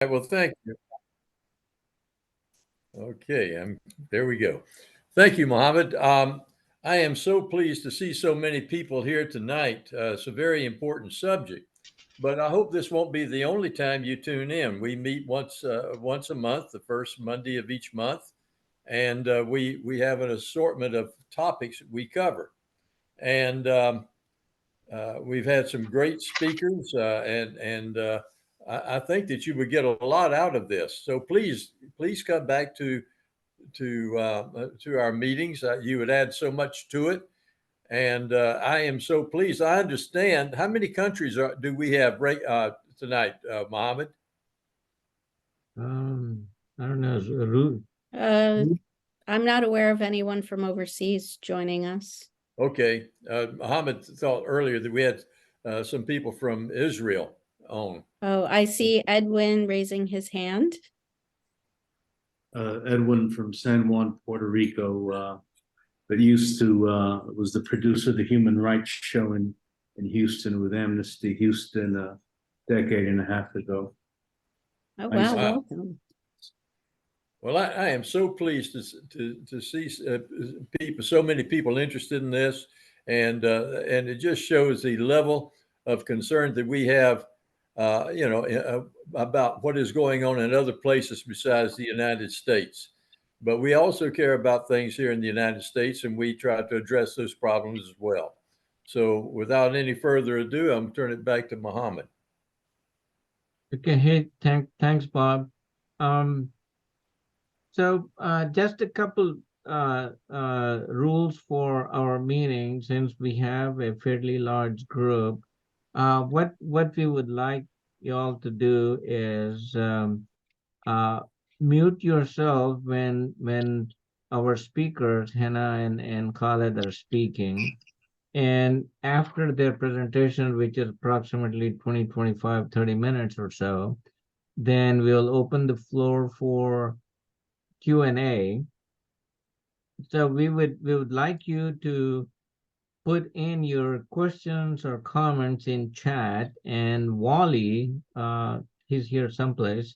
right, well, thank you. Okay, there we go. Thank you, Mohammed. I am so pleased to see so many people here tonight. It's a very important subject, but I hope this won't be the only time you tune in. We meet once a month, the first Monday of each month, and we have an assortment of topics that we cover. And we've had some great speakers, and I think that you would get a lot out of this. So please come back to our meetings. You would add so much to it, and I am so pleased. I understand. How many countries do we have tonight, Mohammed? Um, I don't know. Ru- Uh, I'm not aware of anyone from overseas joining us. Okay, Mohammed thought earlier that we had some people from Israel on. Oh, I see Edwin raising his hand. Edwin from San Juan, Puerto Rico, but used to was the producer of the Human Rights Show in Houston with Amnesty Houston a decade and a half ago. Oh, Nice. wow, Wow. welcome. Well, I am so pleased to see people, so many people interested in this, and it just shows the level of concern that we have, about what is going on in other places besides the United States. But we also care about things here in the United States, and we try to address those problems as well. So, without any further ado, I'm turn it back to Mohammed. Okay, hey, thanks, Bob. Um, just a couple rules for our meeting, since we have a fairly large group. What we would like you all to do is uh, mute yourself when our speakers, Hena and Khaled, are speaking. And after their presentation, which is approximately 20, 25, 30 minutes or so, then we'll open the floor for Q&A. So we would like you to put in your questions or comments in chat, and Wally, he's here someplace.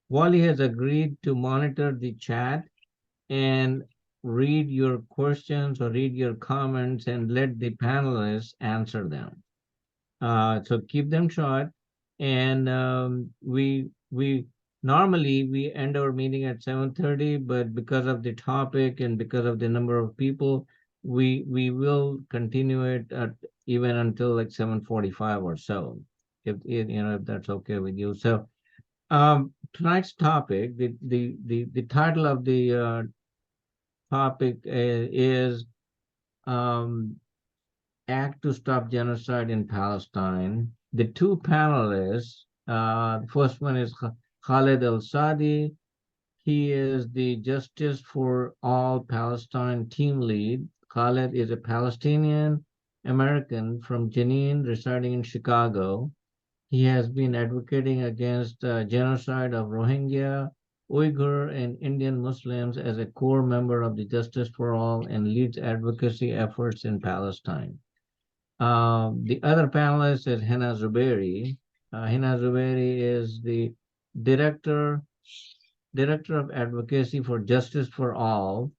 Wally has agreed to monitor the chat and read your questions or read your comments and let the panelists answer them. So keep them short. And we normally we end our meeting at 7:30, but because of the topic and because of the number of people, we will continue it at even until like 7:45 or so, if that's okay with you. So tonight's topic, the title of the topic is um, Act to Stop Genocide in Palestine. The two panelists, the first one is Khaled Al Saadi. He is the Justice for All Palestine Team Lead. Khaled is a Palestinian American from Jenin, residing in Chicago. He has been advocating against genocide of Rohingya, Uyghur, and Indian Muslims as a core member of the Justice for All and leads advocacy efforts in Palestine. The other panelist is Hena Zuberi. Hena Zuberi is the director director of advocacy for Justice for All.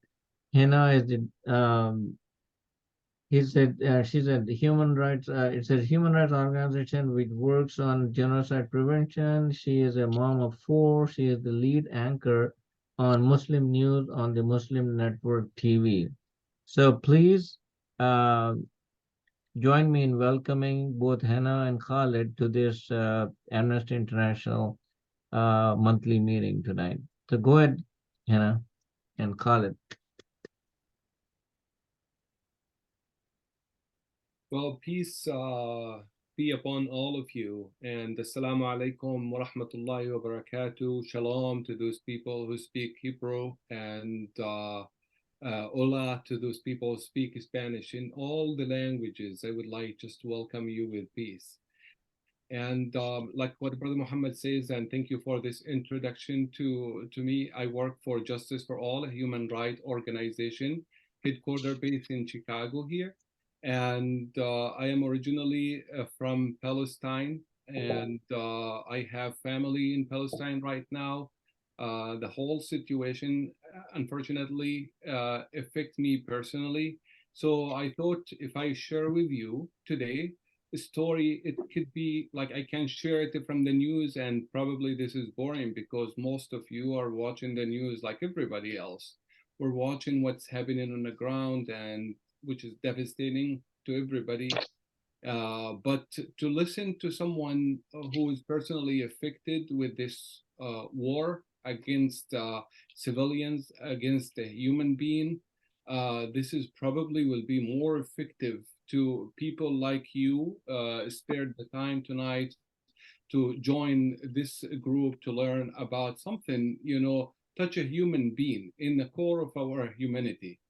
Hena is the she's a human rights. It's a human rights organization which works on genocide prevention. She is a mom of four. She is the lead anchor on Muslim news on the Muslim Network TV. So please uh, join me in welcoming both Hena and Khaled to this Amnesty International monthly meeting tonight. So go ahead, Hena and Khaled. Well, peace be upon all of you. And Assalamu alaikum wa rahmatullahi wa barakatuh. Shalom to those people who speak Hebrew, and hola to those people who speak Spanish. In all the languages, I would like just to welcome you with peace. And like what Brother Muhammad says, and thank you for this introduction to me. I work for Justice for All, a human rights organization, headquartered based in Chicago here. And I am originally from Palestine, and I have family in Palestine right now. The whole situation, unfortunately, affect me personally. So I thought if I share with you today a story, it could be like I can share it from the news, and probably this is boring because most of you are watching the news like everybody else. We're watching what's happening on the ground, and which is devastating to everybody. But to listen to someone who is personally affected with this war against civilians, against a human being, this is probably will be more effective to people like you. Spared the time tonight to join this group to learn about something, touch a human being in the core of our humanity.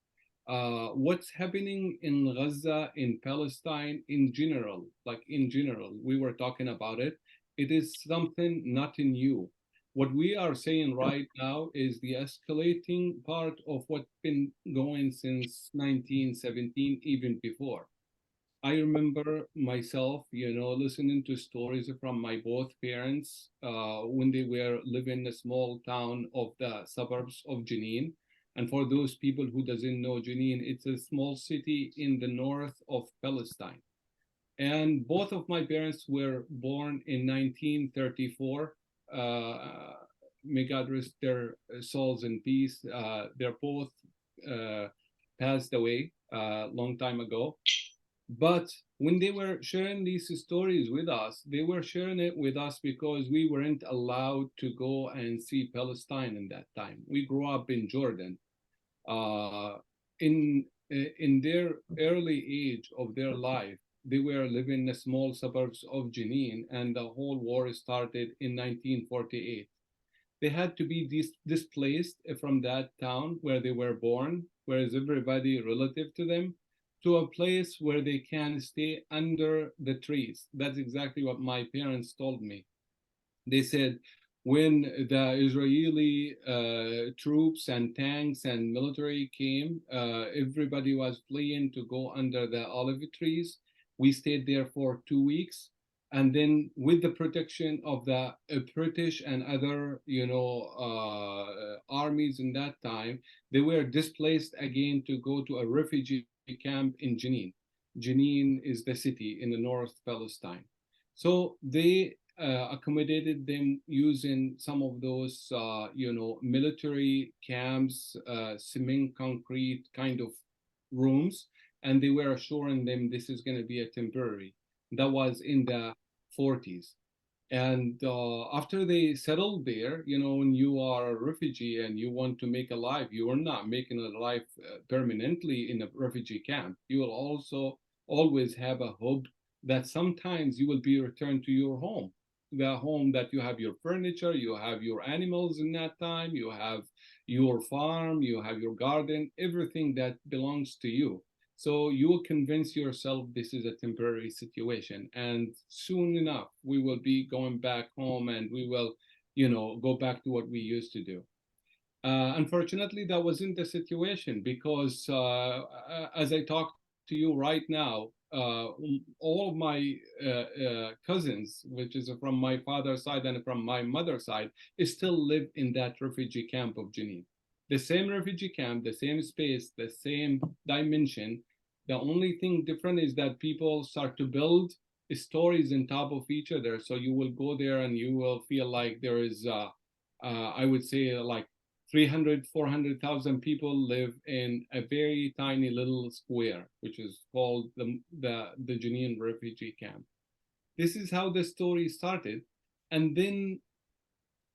What's happening in Gaza, in Palestine, in general, like in general, we were talking about it. It is something not new. What we are saying right now is the escalating part of what's been going since 1917, even before. I remember myself, listening to stories from my both parents when they were living in a small town of the suburbs of Jenin. And for those people who doesn't know Jenin, it's a small city in the north of Palestine. And both of my parents were born in 1934. May God rest their souls in peace. They're both uh, passed away a long time ago. But when they were sharing these stories with us, they were sharing it with us because we weren't allowed to go and see Palestine in that time. We grew up in Jordan. Uh, in their early age of their life, they were living in the small suburbs of Jenin, and the whole war started in 1948. They had to be displaced from that town where they were born, whereas everybody relative to them, to a place where they can stay under the trees. That's exactly what my parents told me. They said when the Israeli troops and tanks and military came, everybody was fleeing to go under the olive trees. We stayed there for 2 weeks. And then with the protection of the British and other, armies in that time, they were displaced again to go to a refugee camp in Jenin. Jenin is the city in the North Palestine. So they accommodated them using some of those, military camps, cement concrete kind of rooms, and they were assuring them this is going to be a temporary. That was in the 40s. And after they settled there, when you are a refugee and you want to make a life, you are not making a life permanently in a refugee camp. You will also always have a hope that sometimes you will be returned to your home, the home that you have your furniture, you have your animals in that time, you have your farm, you have your garden, everything that belongs to you. So you will convince yourself this is a temporary situation, and soon enough we will be going back home, and we will, go back to what we used to do. Unfortunately, that wasn't the situation because, as I talk to you right now, all of my cousins, which is from my father's side and from my mother's side, still live in that refugee camp of Jenin. The same refugee camp, the same space, the same dimension. The only thing different is that people start to build stories on top of each other. So you will go there and you will feel like there is, I would say, like 300, 400,000 people live in a very tiny little square, which is called the Jenin refugee camp. This is how the story started. And then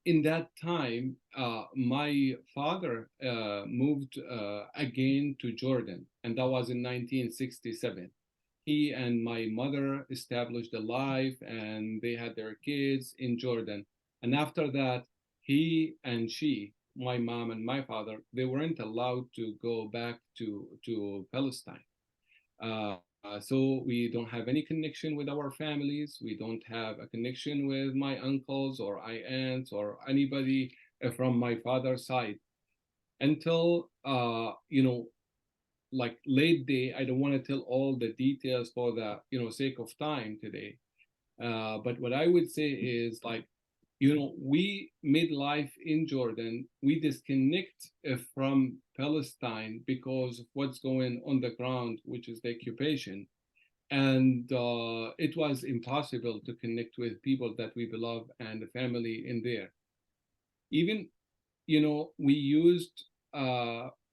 in that time, my father moved again to Jordan, and that was in 1967. He and my mother established a life, and they had their kids in Jordan. And after that, he and she, my mom and my father, they weren't allowed to go back to Palestine. So we don't have any connection with our families. We don't have a connection with my uncles or aunts or anybody from my father's side until, like late day. I don't want to tell all the details for the, sake of time today. But what I would say is like, we midlife in Jordan, we disconnect from Palestine because of what's going on the ground, which is the occupation. And it was impossible to connect with people that we love and the family in there. Even, we used,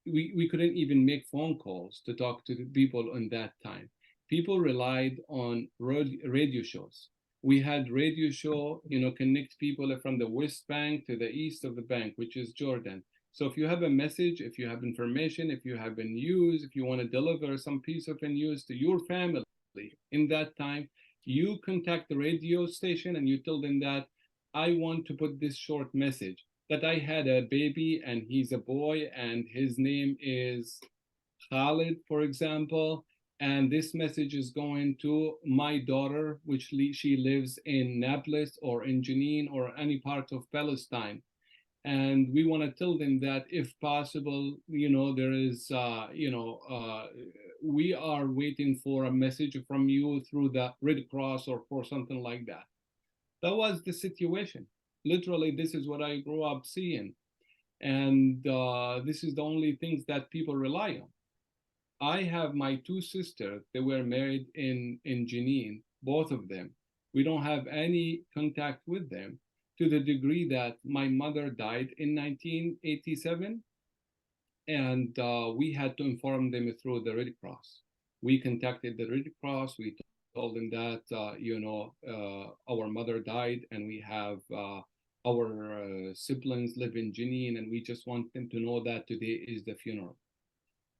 we couldn't even make phone calls to talk to the people in that time. People relied on radio shows. We had radio show, connect people from the West Bank to the east of the bank, which is Jordan. So if you have a message, if you have information, if you have a news, if you want to deliver some piece of news to your family in that time, you contact the radio station and you tell them that I want to put this short message that I had a baby and he's a boy and his name is Khaled, for example, and this message is going to my daughter, which she lives in Nablus or in Jenin or any part of Palestine. And we want to tell them that if possible, there is, we are waiting for a message from you through the Red Cross or for something like that. That was the situation. Literally, this is what I grew up seeing. And this is the only things that people rely on. I have my two sisters. They were married in Jenin, both of them. We don't have any contact with them to the degree that my mother died in 1987, and we had to inform them through the Red Cross. We contacted the Red Cross. We told them that, our mother died, and we have our siblings live in Jenin, and we just want them to know that today is the funeral.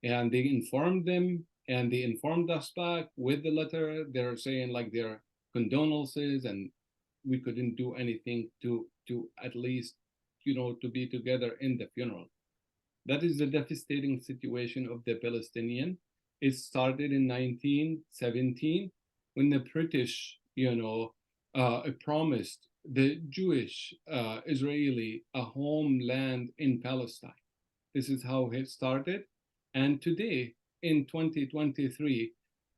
And they informed them, and they informed us back with the letter. They're saying like their condolences, and we couldn't do anything to at least, to be together in the funeral. That is the devastating situation of the Palestinian. It started in 1917 when the British, promised the Jewish Israeli a homeland in Palestine. This is how it started. And today, in 2023,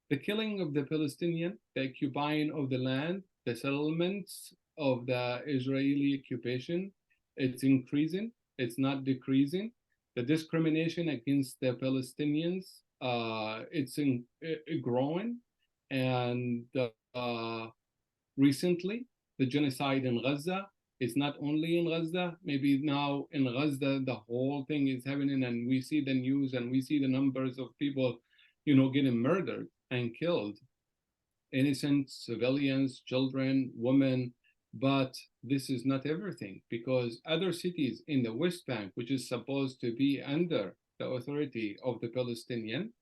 the killing of the Palestinian, the occupying of the land, the settlements of the Israeli occupation, it's increasing, it's not decreasing. The discrimination against the Palestinians, it's growing. And recently, the genocide in Gaza is not only in Gaza, maybe now in Gaza, the whole thing is happening, and we see the news and we see the numbers of people, getting murdered and killed. Innocent civilians, children, women. But this is not everything, because other cities in the West Bank, which is supposed to be under the authority of the Palestinian,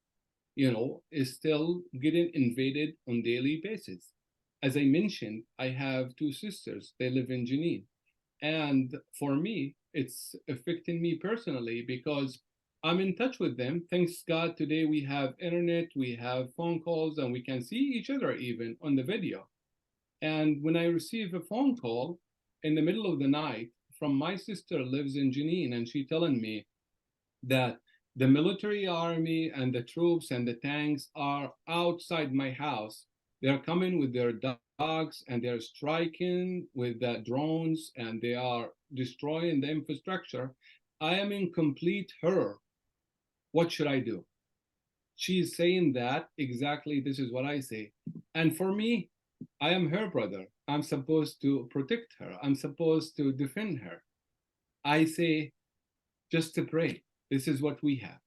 is still getting invaded on daily basis. As I mentioned, I have two sisters. They live in Jenin. And for me, it's affecting me personally because I'm in touch with them. Thanks God, today we have internet, we have phone calls, and we can see each other even on the video. And when I receive a phone call in the middle of the night from my sister lives in Jenin, and she telling me that the military army and the troops and the tanks are outside my house. They're coming with their dogs and they're striking with the drones and they are destroying the infrastructure. I am in complete horror. What should I do? She's saying that exactly. This is what I say. And for me, I am her brother. I'm supposed to protect her. I'm supposed to defend her. I say, just to pray. This is what we have.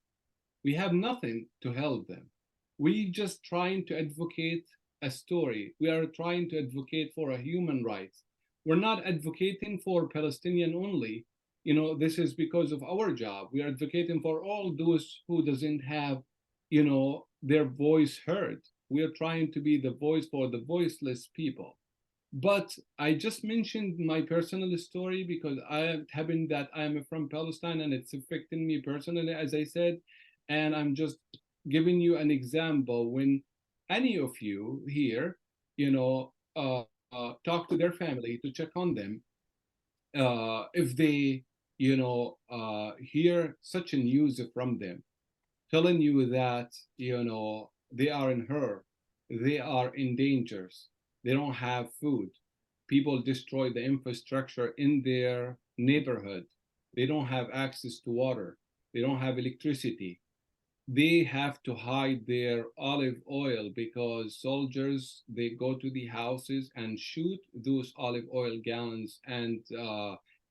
We have nothing to help them. We just trying to advocate a story. We are trying to advocate for a human rights. We're not advocating for Palestinian only. This is because of our job. We are advocating for all those who doesn't have, their voice heard. We are trying to be the voice for the voiceless people. But I just mentioned my personal story because I happened that I'm from Palestine and it's affecting me personally, as I said. And I'm just giving you an example. When any of you here, talk to their family to check on them, if they, hear such a news from them, telling you that, they are in horror, they are in dangers, They don't have food. People destroy the infrastructure in their neighborhood. They don't have access to water. They don't have electricity. They have to hide their olive oil because soldiers, they go to the houses and shoot those olive oil gallons and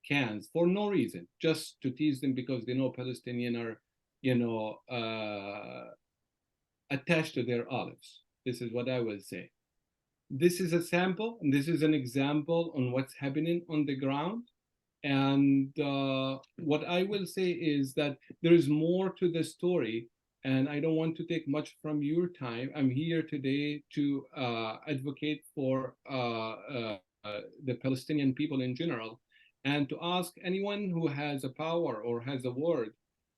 cans for no reason, just to tease them because they know Palestinians are, attached to their olives. This is what I will say. This is a sample, and this is an example on what's happening on the ground. And what I will say is that there is more to the story, and I don't want to take much from your time. I'm here today to advocate for the Palestinian people in general, and to ask anyone who has a power or has a word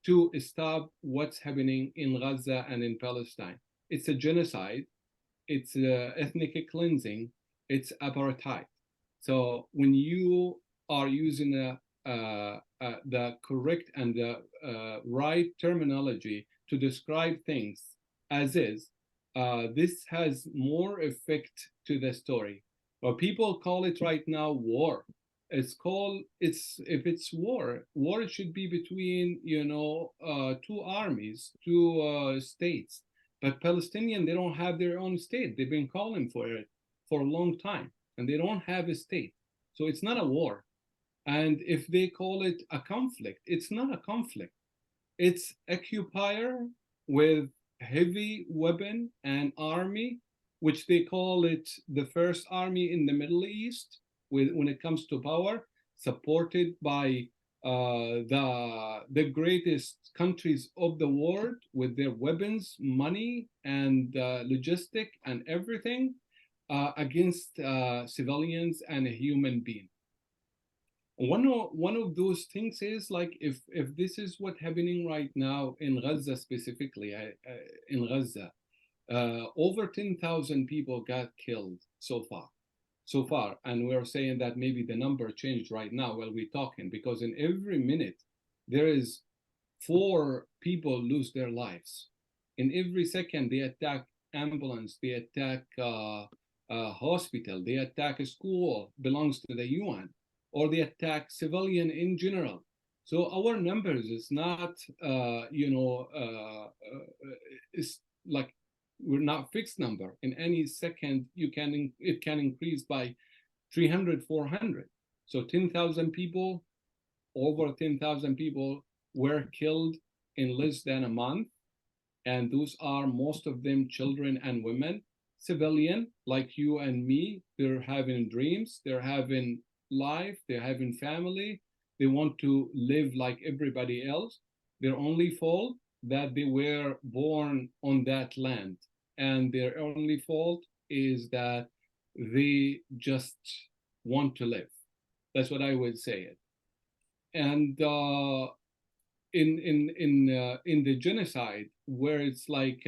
to stop what's happening in Gaza and in Palestine. It's a genocide. It's ethnic cleansing, it's apartheid. So when you are using the correct and the right terminology to describe things as is, this has more effect to the story. But people call it right now war. If it's war, it should be between, two armies, two states. But Palestinians, they don't have their own state. They've been calling for it for a long time, and they don't have a state. So it's not a war. And if they call it a conflict, it's not a conflict. It's occupier with heavy weapon and army, which they call it the first army in the Middle East when it comes to power, supported by the greatest countries of the world with their weapons, money, and logistic and everything against civilians and a human being. One of those things is like if this is what's happening right now in Gaza specifically, in Gaza, over 10,000 people got killed so far, and we're saying that maybe the number changed right now while we're talking, because in every minute there is 4 people lose their lives. In every second they attack ambulance, they attack hospital, they attack a school belongs to the UN, or they attack civilian in general. So our numbers is not it's like we're not fixed number. In any second it can increase by 300, 400. So 10,000 people, over 10,000 people were killed in less than a month, and those are most of them children and women, civilian like you and me. They're having dreams, they're having life, they're having family, they want to live like everybody else. Their only fault that they were born on that land, and their only fault is that they just want to live. That's what I would say it. And in the genocide, where it's like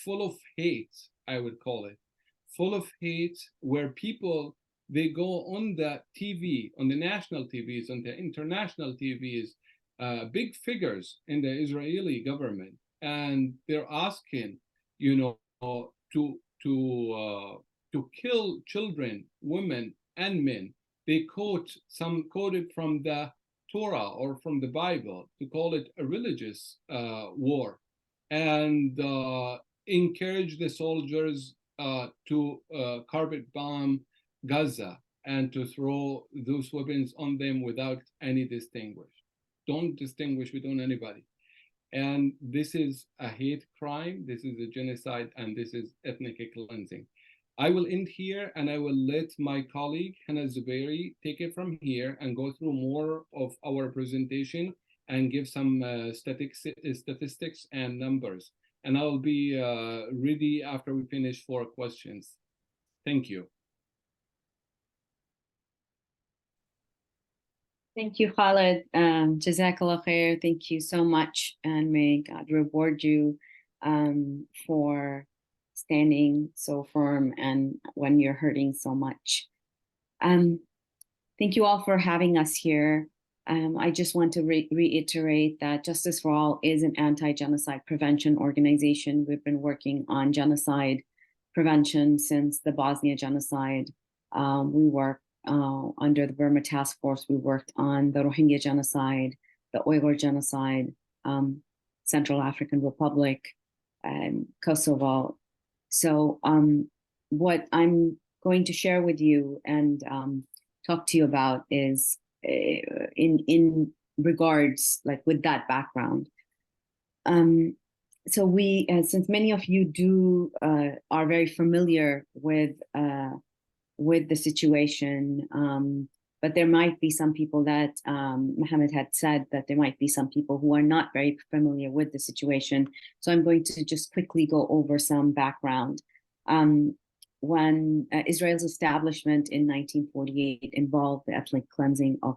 full of hate, I would call it, full of hate, where people, they go on the TV, on the national TVs, on the international TVs, big figures in the Israeli government, and they're asking, to kill children, women, and men. They quoted from the Torah or from the Bible to call it a religious war, and encourage the soldiers to carpet bomb Gaza and to throw those weapons on them without any distinguish. Don't distinguish between anybody. And this is a hate crime, this is a genocide, and this is ethnic cleansing. I will end here, and I will let my colleague Hena Zuberi take it from here and go through more of our presentation and give some statistics and numbers. And I'll be ready after we finish for questions. Thank you. Thank you, Khaled. Jazakallah khair. Thank you so much, and may God reward you for standing so firm and when you're hurting so much. Thank you all for having us here. I just want to reiterate that Justice for All is an anti-genocide prevention organization. We've been working on genocide prevention since the Bosnia genocide. We work under the Burma Task Force. We worked on the Rohingya genocide, the Uyghur genocide, Central African Republic, and Kosovo. So what I'm going to share with you and talk to you about is in regards, like with that background. So we, since many of you are very familiar with the situation, but there might be some people that Mohammed had said that there might be some people who are not very familiar with the situation. So I'm going to just quickly go over some background. When Israel's establishment in 1948 involved the ethnic cleansing of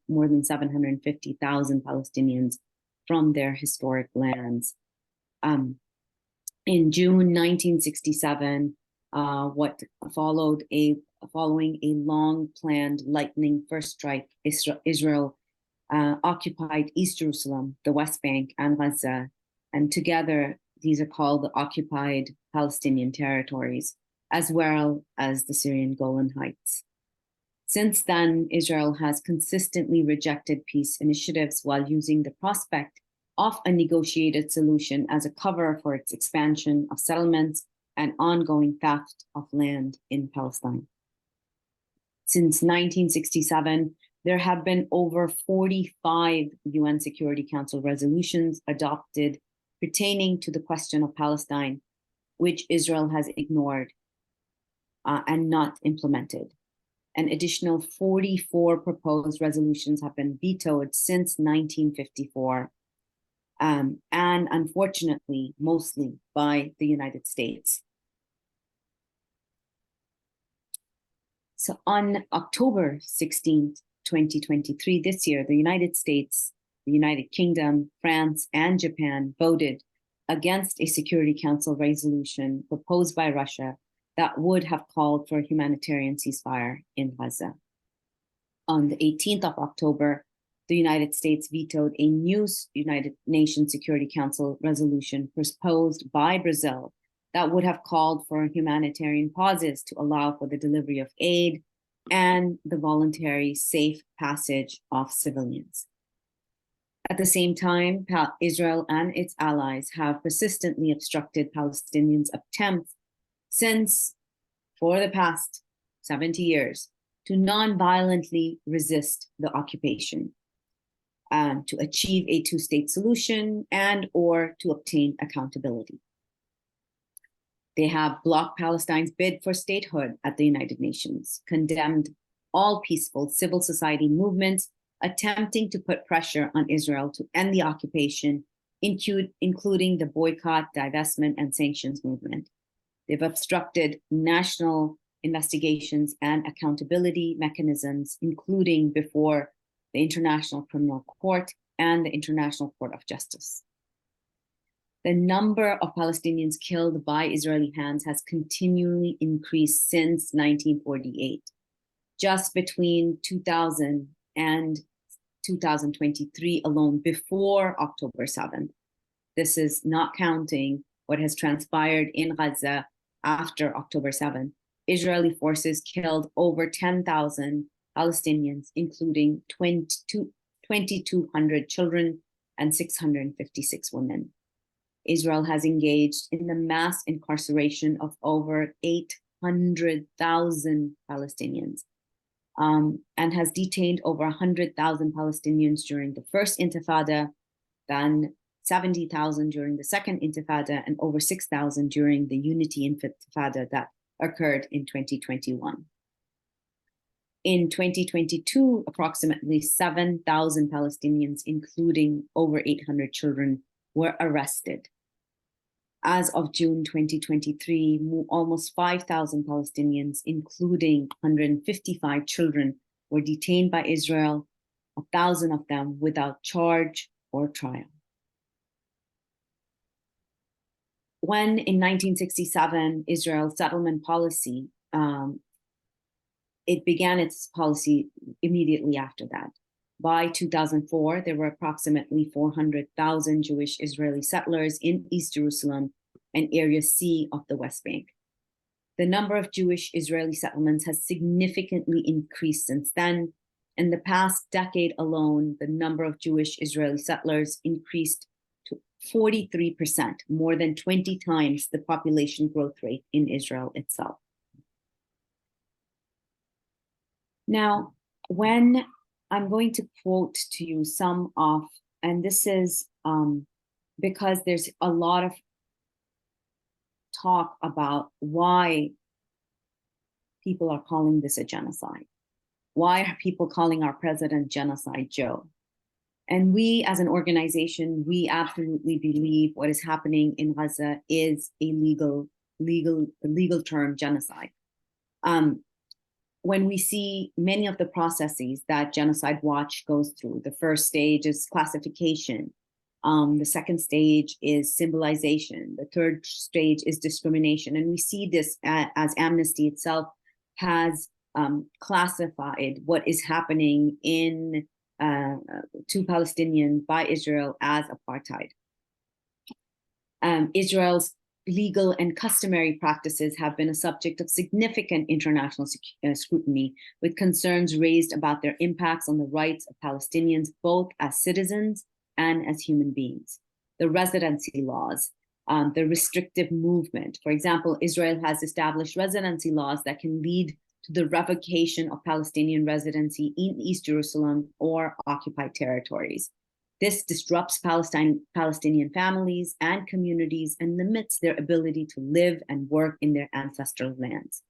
more than 750,000 Palestinians from their historic lands. In June 1967, what following a long-planned lightning first strike, Israel occupied East Jerusalem, the West Bank, and Gaza, and together these are called the occupied Palestinian territories, as well as the Syrian Golan Heights. Since then, Israel has consistently rejected peace initiatives while using the prospect of a negotiated solution as a cover for its expansion of settlements and ongoing theft of land in Palestine. Since 1967, there have been over 45 UN Security Council resolutions adopted pertaining to the question of Palestine, which Israel has ignored and not implemented. An additional 44 proposed resolutions have been vetoed since 1954, and unfortunately, mostly by the United States. So on October 16th, 2023, this year, the United States, the United Kingdom, France, and Japan voted against a Security Council resolution proposed by Russia that would have called for a humanitarian ceasefire in Gaza. On the 18th of October, the United States vetoed a new United Nations Security Council resolution proposed by Brazil that would have called for humanitarian pauses to allow for the delivery of aid and the voluntary safe passage of civilians. At the same time, Israel and its allies have persistently obstructed Palestinians' attempts for the past 70 years to non-violently resist the occupation, to achieve a two-state solution and or to obtain accountability. They have blocked Palestine's bid for statehood at the United Nations, condemned all peaceful civil society movements attempting to put pressure on Israel to end the occupation, including the boycott, divestment, and sanctions movement. They've obstructed national investigations and accountability mechanisms, including before the International Criminal Court and the International Court of Justice. The number of Palestinians killed by Israeli hands has continually increased since 1948. Just between 2000 and 2023 alone, before October 7th. This is not counting what has transpired in Gaza after October 7th. Israeli forces killed over 10,000 Palestinians, including 2,200 children and 656 women. Israel has engaged in the mass incarceration of over 800,000 Palestinians and has detained over 100,000 Palestinians during the first Intifada, then 70,000 during the second Intifada, and over 6,000 during the Unity Intifada that occurred in 2021. In 2022, approximately 7,000 Palestinians, including over 800 children, were arrested. As of June 2023, almost 5,000 Palestinians, including 155 children, were detained by Israel, 1,000 of them without charge or trial. When in 1967, Israel's settlement policy, it began its policy immediately after that. By 2004, there were approximately 400,000 Jewish Israeli settlers in East Jerusalem and Area C of the West Bank. The number of Jewish Israeli settlements has significantly increased since then. In the past decade alone, the number of Jewish Israeli settlers increased to 43%, more than 20 times the population growth rate in Israel itself. Now, when I'm going to quote to you some of, and this is because there's a lot of talk about why people are calling this a genocide. Why are people calling our president Genocide Joe? And we as an organization, we absolutely believe what is happening in Gaza is a legal term, genocide. When we see many of the processes that Genocide Watch goes through, the first stage is classification. The second stage is symbolization. The third stage is discrimination. And we see this as Amnesty itself has classified what is happening in to Palestinians by Israel as apartheid. Israel's legal and customary practices have been a subject of significant international scrutiny, with concerns raised about their impacts on the rights of Palestinians, both as citizens and as human beings. The residency laws, the restrictive movement. For example, Israel has established residency laws that can lead to the revocation of Palestinian residency in East Jerusalem or occupied territories. This disrupts Palestinian families and communities and limits their ability to live and work in their ancestral lands.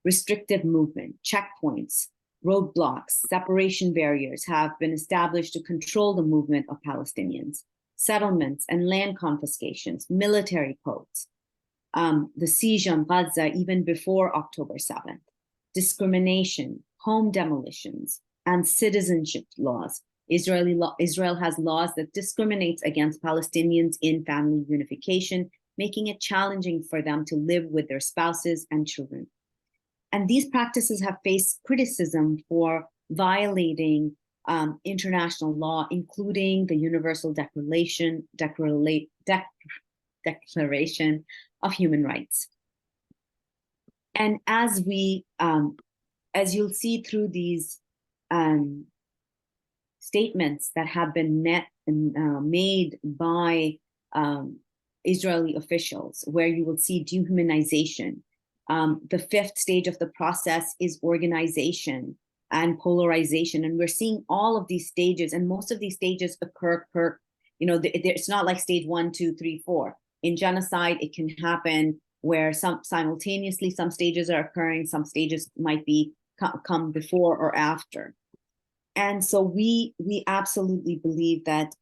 Restrictive movement, checkpoints, roadblocks, separation barriers have been established to control the movement of Palestinians. Settlements and land confiscations, military codes, the siege on Gaza even before October 7th, discrimination, home demolitions, and citizenship laws. Israel has laws that discriminates against Palestinians in family unification, making it challenging for them to live with their spouses and children. And these practices have faced criticism for violating international law, including the Universal Declaration of Human Rights. And as as you'll see through these statements that have been made by Israeli officials, where you will see dehumanization. The fifth stage of the process is organization and polarization. And we're seeing all of these stages, and most of these stages occur it's not like stage 1, 2, 3, 4. In genocide, it can happen where simultaneously some stages are occurring, some stages might be come before or after. And so we absolutely believe that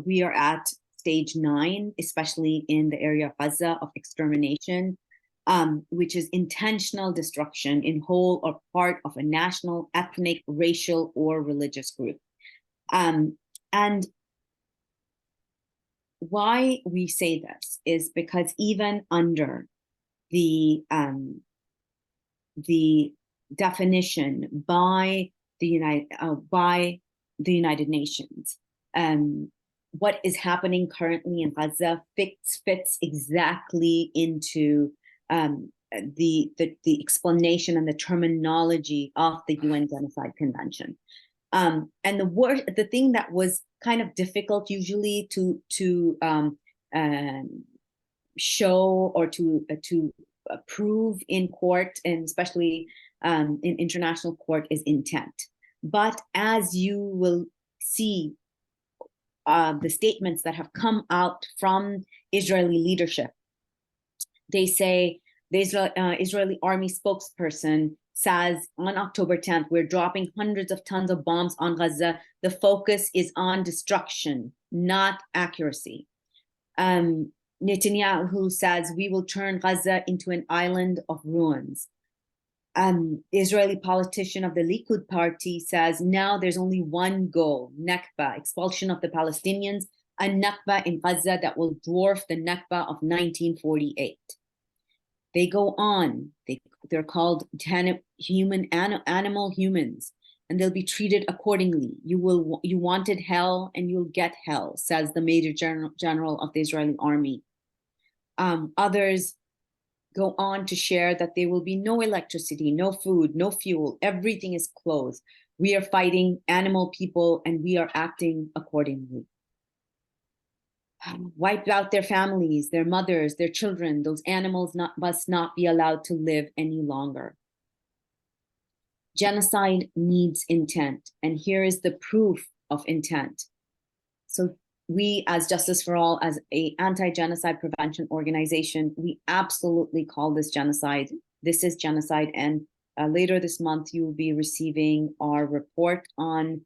we are at stage 9, especially in the area of Gaza, of extermination, which is intentional destruction in whole or part of a national, ethnic, racial, or religious group. And why we say this is because even under the definition by the United Nations, what is happening currently in Gaza fits exactly into the explanation and the terminology of the UN Genocide Convention. And the thing that was kind of difficult usually to show or to prove in court, and especially in international court, is intent. But as you will see, the statements that have come out from Israeli leadership, they say, the Israeli army spokesperson says on October 10th, we're dropping hundreds of tons of bombs on Gaza. The focus is on destruction, not accuracy. Netanyahu says we will turn Gaza into an island of ruins. Israeli politician of the Likud party says now there's only one goal, Nakba, expulsion of the Palestinians, a Nakba in Gaza that will dwarf the Nakba of 1948. They go on, they're called animal humans, and they'll be treated accordingly. You wanted hell and you'll get hell, says the Major General of the Israeli army. Others go on to share that there will be no electricity, no food, no fuel, everything is closed. We are fighting animal people and we are acting accordingly. Wiped out their families, their mothers, their children. Those animals must not be allowed to live any longer. Genocide needs intent, and here is the proof of intent. So we, as Justice for All, as an anti-genocide prevention organization, we absolutely call this genocide. This is genocide, and later this month, you will be receiving our report on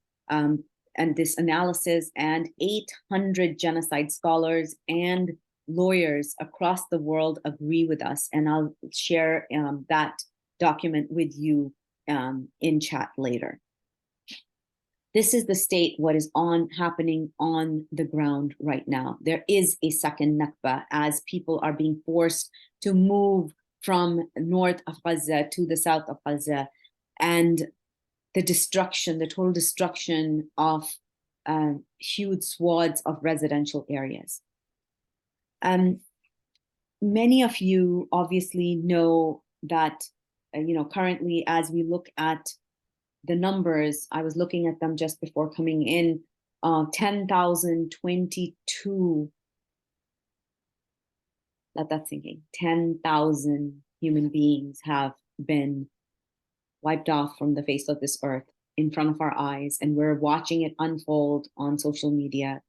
and this analysis, and 800 genocide scholars and lawyers across the world agree with us. And I'll share that document with you in chat later. This is the state, what is happening on the ground right now. There is a second Nakba as people are being forced to move from north of Gaza to the south of Gaza, and the destruction, the total destruction of huge swaths of residential areas. Many of you obviously know that, currently as we look at the numbers, I was looking at them just before coming in, 10,022, let that sink in, 10,000 human beings have been wiped off from the face of this earth in front of our eyes, and we're watching it unfold on social media.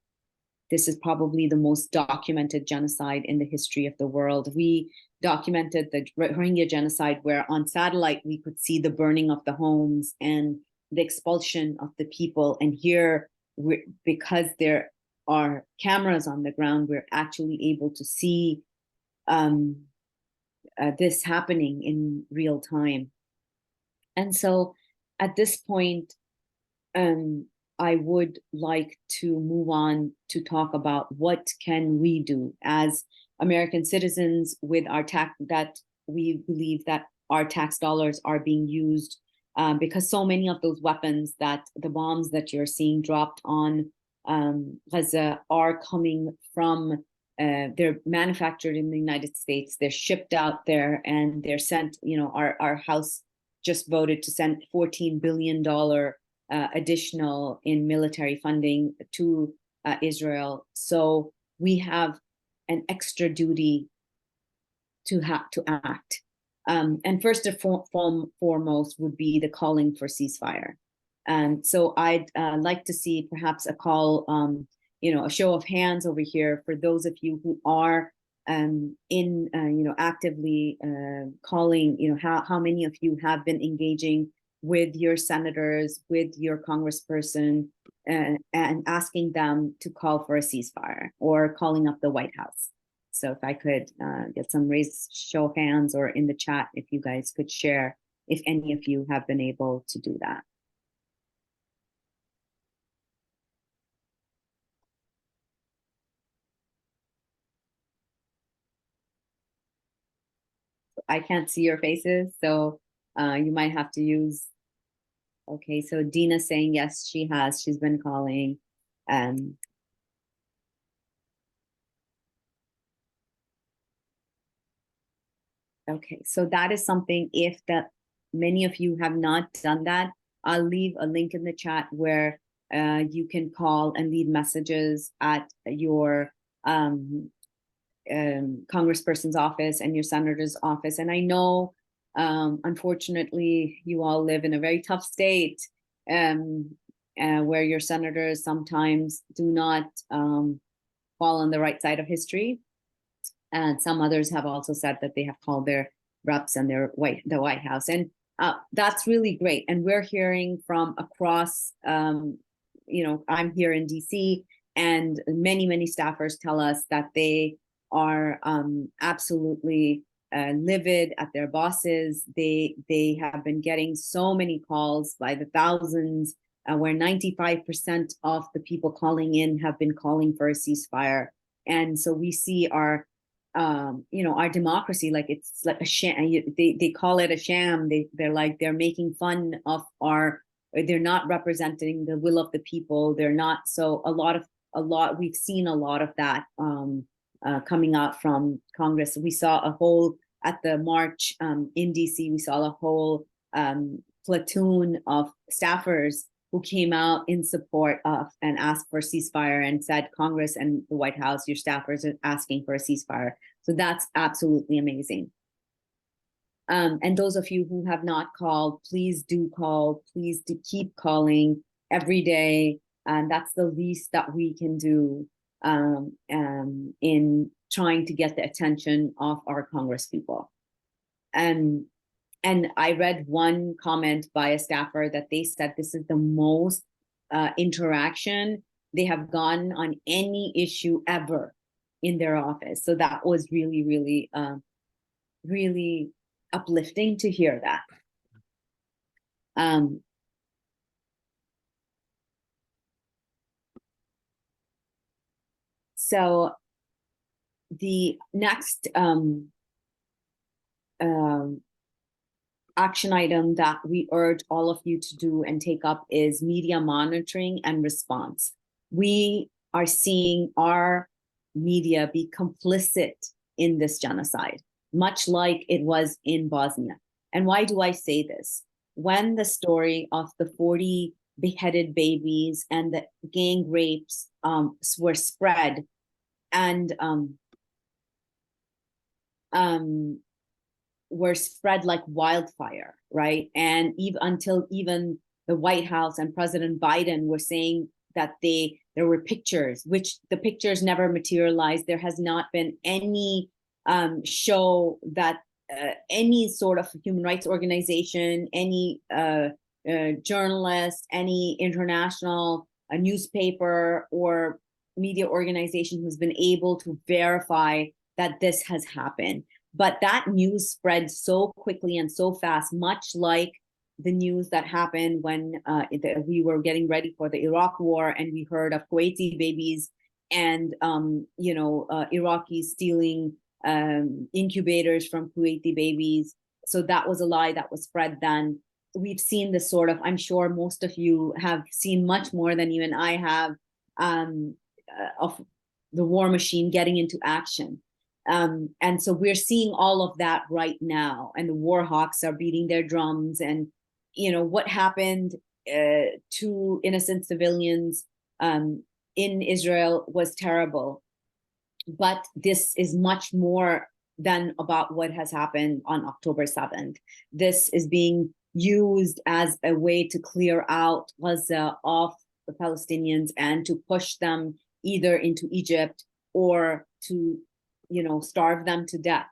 This is probably the most documented genocide in the history of the world. We documented the Rohingya genocide, where on satellite we could see the burning of the homes and the expulsion of the people. And here, because there are cameras on the ground, we're actually able to see this happening in real time. And so at this point, I would like to move on to talk about what can we do as American citizens with our tax, that we believe that our tax dollars are being used because so many of those weapons, that the bombs that you're seeing dropped on Gaza are coming from, they're manufactured in the United States, they're shipped out there, and they're sent, our House just voted to send $14 billion additional in military funding to Israel. So we have an extra duty to act. And first and foremost would be the calling for ceasefire. And so I'd like to see perhaps a call, a show of hands over here for those of you who are actively calling, how many of you have been engaging with your senators, with your congressperson, and asking them to call for a ceasefire, or calling up the White House. So if I could get some raised show of hands, or in the chat, if you guys could share, if any of you have been able to do that. I can't see your faces, so you might have to use. Okay, so Dina saying yes, she has. She's been calling. Okay, so that is something, if that many of you have not done that, I'll leave a link in the chat where you can call and leave messages at your congressperson's office and your senator's office. And I know, unfortunately, you all live in a very tough state where your senators sometimes do not fall on the right side of history. And some others have also said that they have called their reps and the White House. And that's really great. And we're hearing from across, I'm here in DC, and many staffers tell us that they are absolutely livid at their bosses. They have been getting so many calls by the thousands, where 95% of the people calling in have been calling for a ceasefire. And so we see our democracy, like it's like a sham. They call it a sham. They're making fun of they're not representing the will of the people. They're not. So we've seen a lot of that coming out from Congress. We saw a whole at the march in DC, we saw a whole platoon of staffers who came out in support of and asked for a ceasefire and said, Congress and the White House, your staffers are asking for a ceasefire. So that's absolutely amazing. And those of you who have not called, please do call. Please do keep calling every day. And that's the least that we can do in trying to get the attention of our Congress people. And I read one comment by a staffer that they said this is the most interaction they have gotten on any issue ever in their office. So that was really, really, really uplifting to hear that. So the next action item that we urge all of you to do and take up is media monitoring and response. We are seeing our media be complicit in this genocide, much like it was in Bosnia. And why do I say this? When the story of the 40 beheaded babies and the gang rapes were spread and were spread like wildfire, right? And until even the White House and President Biden were saying that there were pictures, which the pictures never materialized. There has not been any show that any sort of human rights organization, any journalist, any international newspaper or media organization who's been able to verify that this has happened. But that news spread so quickly and so fast, much like the news that happened when we were getting ready for the Iraq war and we heard of Kuwaiti babies and Iraqis stealing incubators from Kuwaiti babies. So that was a lie that was spread then. We've seen this sort of, I'm sure most of you have seen much more than even I have, of the war machine getting into action. And so we're seeing all of that right now, and the war hawks are beating their drums. And what happened to innocent civilians in Israel was terrible, but this is much more than about what has happened on October 7th. This is being used as a way to clear out Gaza of the Palestinians and to push them either into Egypt or to starve them to death.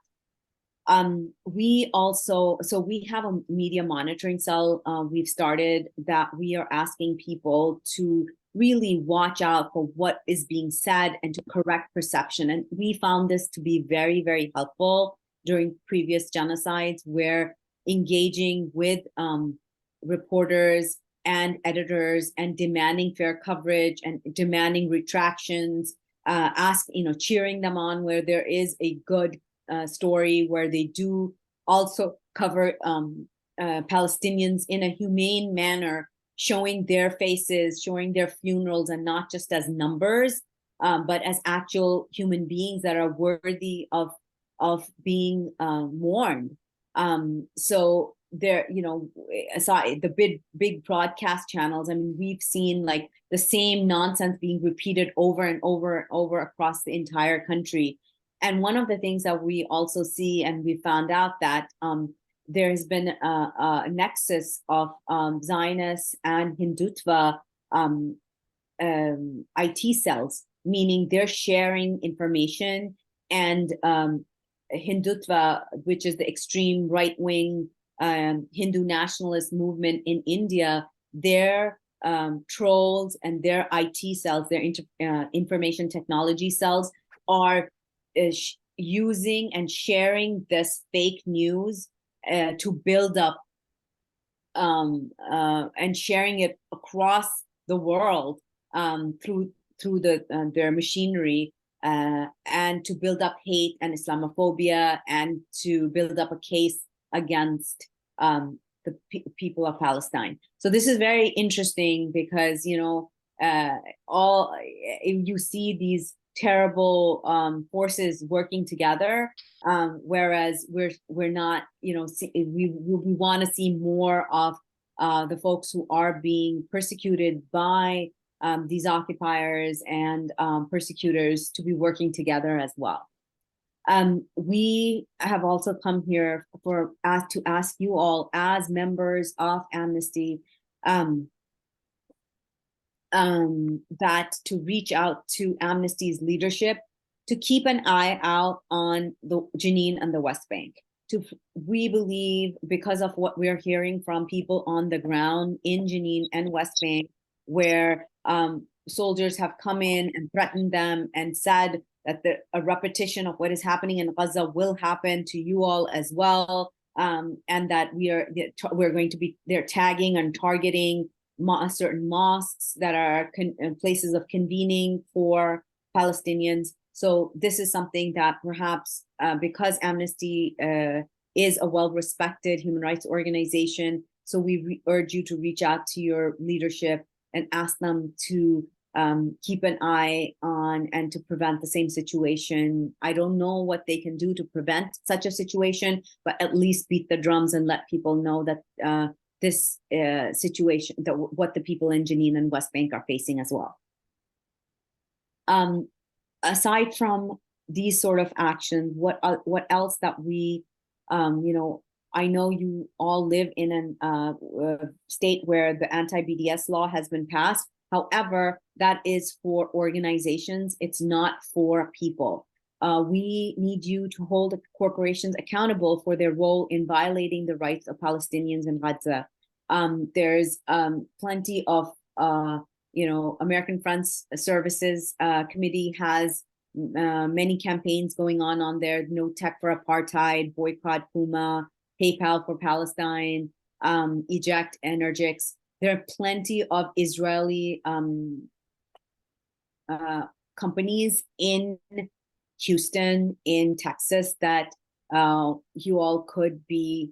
We have a media monitoring cell we've started that we are asking people to really watch out for what is being said and to correct perception. And we found this to be very, very helpful during previous genocides, where engaging with reporters and editors and demanding fair coverage and demanding retractions, cheering them on where there is a good story, where they do also cover Palestinians in a humane manner, showing their faces, showing their funerals, and not just as numbers, but as actual human beings that are worthy of being mourned. So there, aside the big broadcast channels, I mean, we've seen like the same nonsense being repeated over and over and over across the entire country. And one of the things that we also see, and we found out that there has been a nexus of Zionists and Hindutva IT cells, meaning they're sharing information, and Hindutva, which is the extreme right-wing Hindu nationalist movement in India, their trolls and their IT cells, their information technology cells, are using and sharing this fake news to build up and sharing it across the world through their machinery, and to build up hate and Islamophobia, and to build up a case against the people of Palestine. So this is very interesting because you see these terrible forces working together, whereas we're not, we want to see more of the folks who are being persecuted by these occupiers and persecutors to be working together as well. We have also come here to ask you all, as members of Amnesty, that to reach out to Amnesty's leadership to keep an eye out on the Jenin and the West Bank. We believe, because of what we're hearing from people on the ground in Jenin and West Bank, where soldiers have come in and threatened them and said that a repetition of what is happening in Gaza will happen to you all as well, and that we're going to be, they're tagging and targeting certain mosques that are places of convening for Palestinians. So this is something that perhaps, because Amnesty is a well-respected human rights organization, so we urge you to reach out to your leadership and ask them to keep an eye on and to prevent the same situation. I don't know what they can do to prevent such a situation, but at least beat the drums and let people know that this situation, what the people in Jenin and West Bank are facing as well. Aside from these sort of actions, what else that we, I know you all live in a state where the anti-BDS law has been passed. However, that is for organizations. It's not for people. We need you to hold corporations accountable for their role in violating the rights of Palestinians in Gaza. There's plenty of, American Friends Services Committee has many campaigns going on there. No Tech for Apartheid, Boycott Puma, PayPal for Palestine, Eject Energix. There are plenty of Israeli companies in Houston, in Texas, that you all could be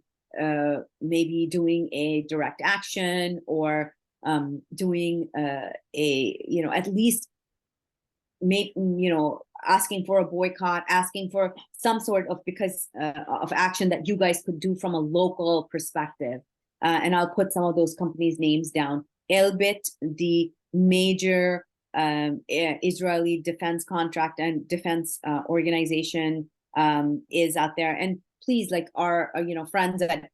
maybe doing a direct action or doing at least asking for a boycott, asking for some sort of of action that you guys could do from a local perspective. And I'll put some of those companies' names down. Elbit, the major Israeli defense contract and defense organization, is out there. And please, like our friends at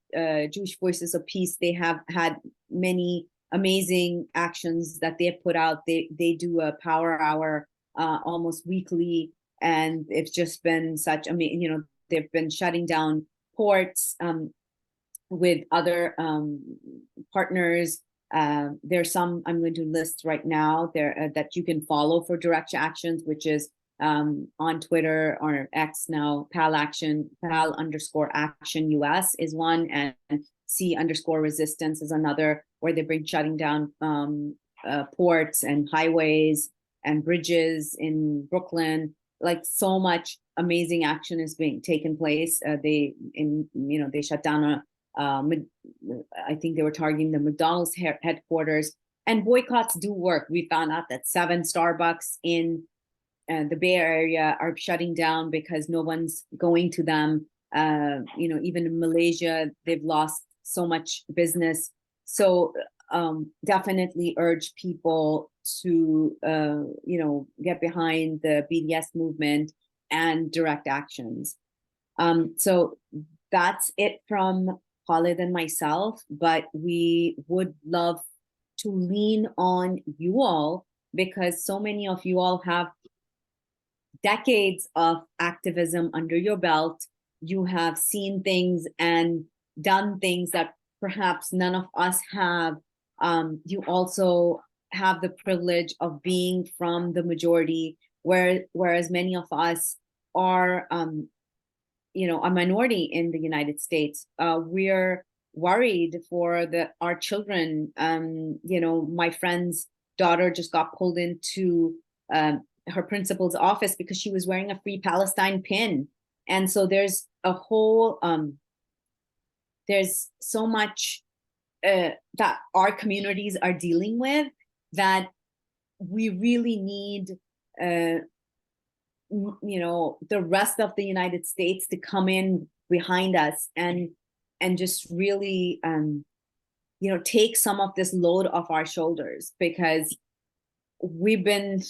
Jewish Voices of Peace, they have had many amazing actions that they have put out. They do a power hour almost weekly, and it's just been such amazing. They've been shutting down ports with other partners. There's some I'm going to list right now there that you can follow for direct actions, which is on Twitter or X now, PAL_action US is one, and C_resistance is another, where they've been shutting down ports and highways and bridges in Brooklyn. Like, so much amazing action is being taken place. They shut down I think they were targeting the McDonald's headquarters. And boycotts do work. We found out that 7 Starbucks in the Bay Area are shutting down because no one's going to them. Even in Malaysia, they've lost so much business. So definitely urge people to get behind the BDS movement and direct actions. So that's it from Khaled and myself, but we would love to lean on you all, because so many of you all have decades of activism under your belt. You have seen things and done things that perhaps none of us have. You also have the privilege of being from the majority, whereas many of us are a minority in the United States. We're worried for our children. My friend's daughter just got pulled into her principal's office because she was wearing a Free Palestine pin. And so there's a whole, there's so much that our communities are dealing with, that we really need you know, the rest of the United States to come in behind us and just really you know, take some of this load off our shoulders, because we've been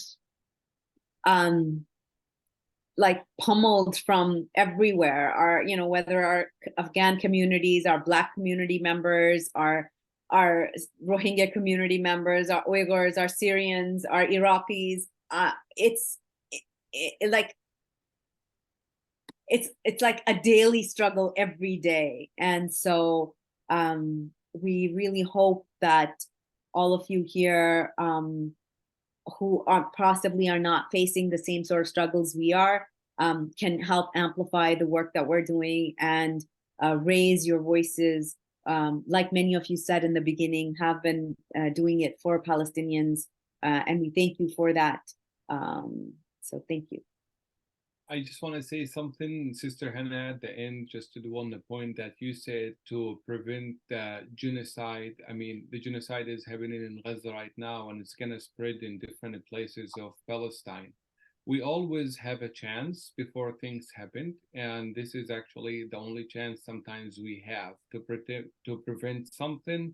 like pummeled from everywhere. Our, you know, whether our Afghan communities, our Black community members, our Rohingya community members, our Uyghurs, our Syrians, our Iraqis. It's like a daily struggle every day. And so we really hope that all of you here who are possibly are not facing the same sort of struggles we are can help amplify the work that we're doing and raise your voices. Like many of you said in the beginning, have been doing it for Palestinians, and we thank you for that. So thank you. I just want to say something, Sister Hena, at the end, just to do on the point that you said to prevent genocide. I mean, the genocide is happening in Gaza right now, and it's going to spread in different places of Palestine. We always have a chance before things happen, and this is actually the only chance sometimes we have to prevent something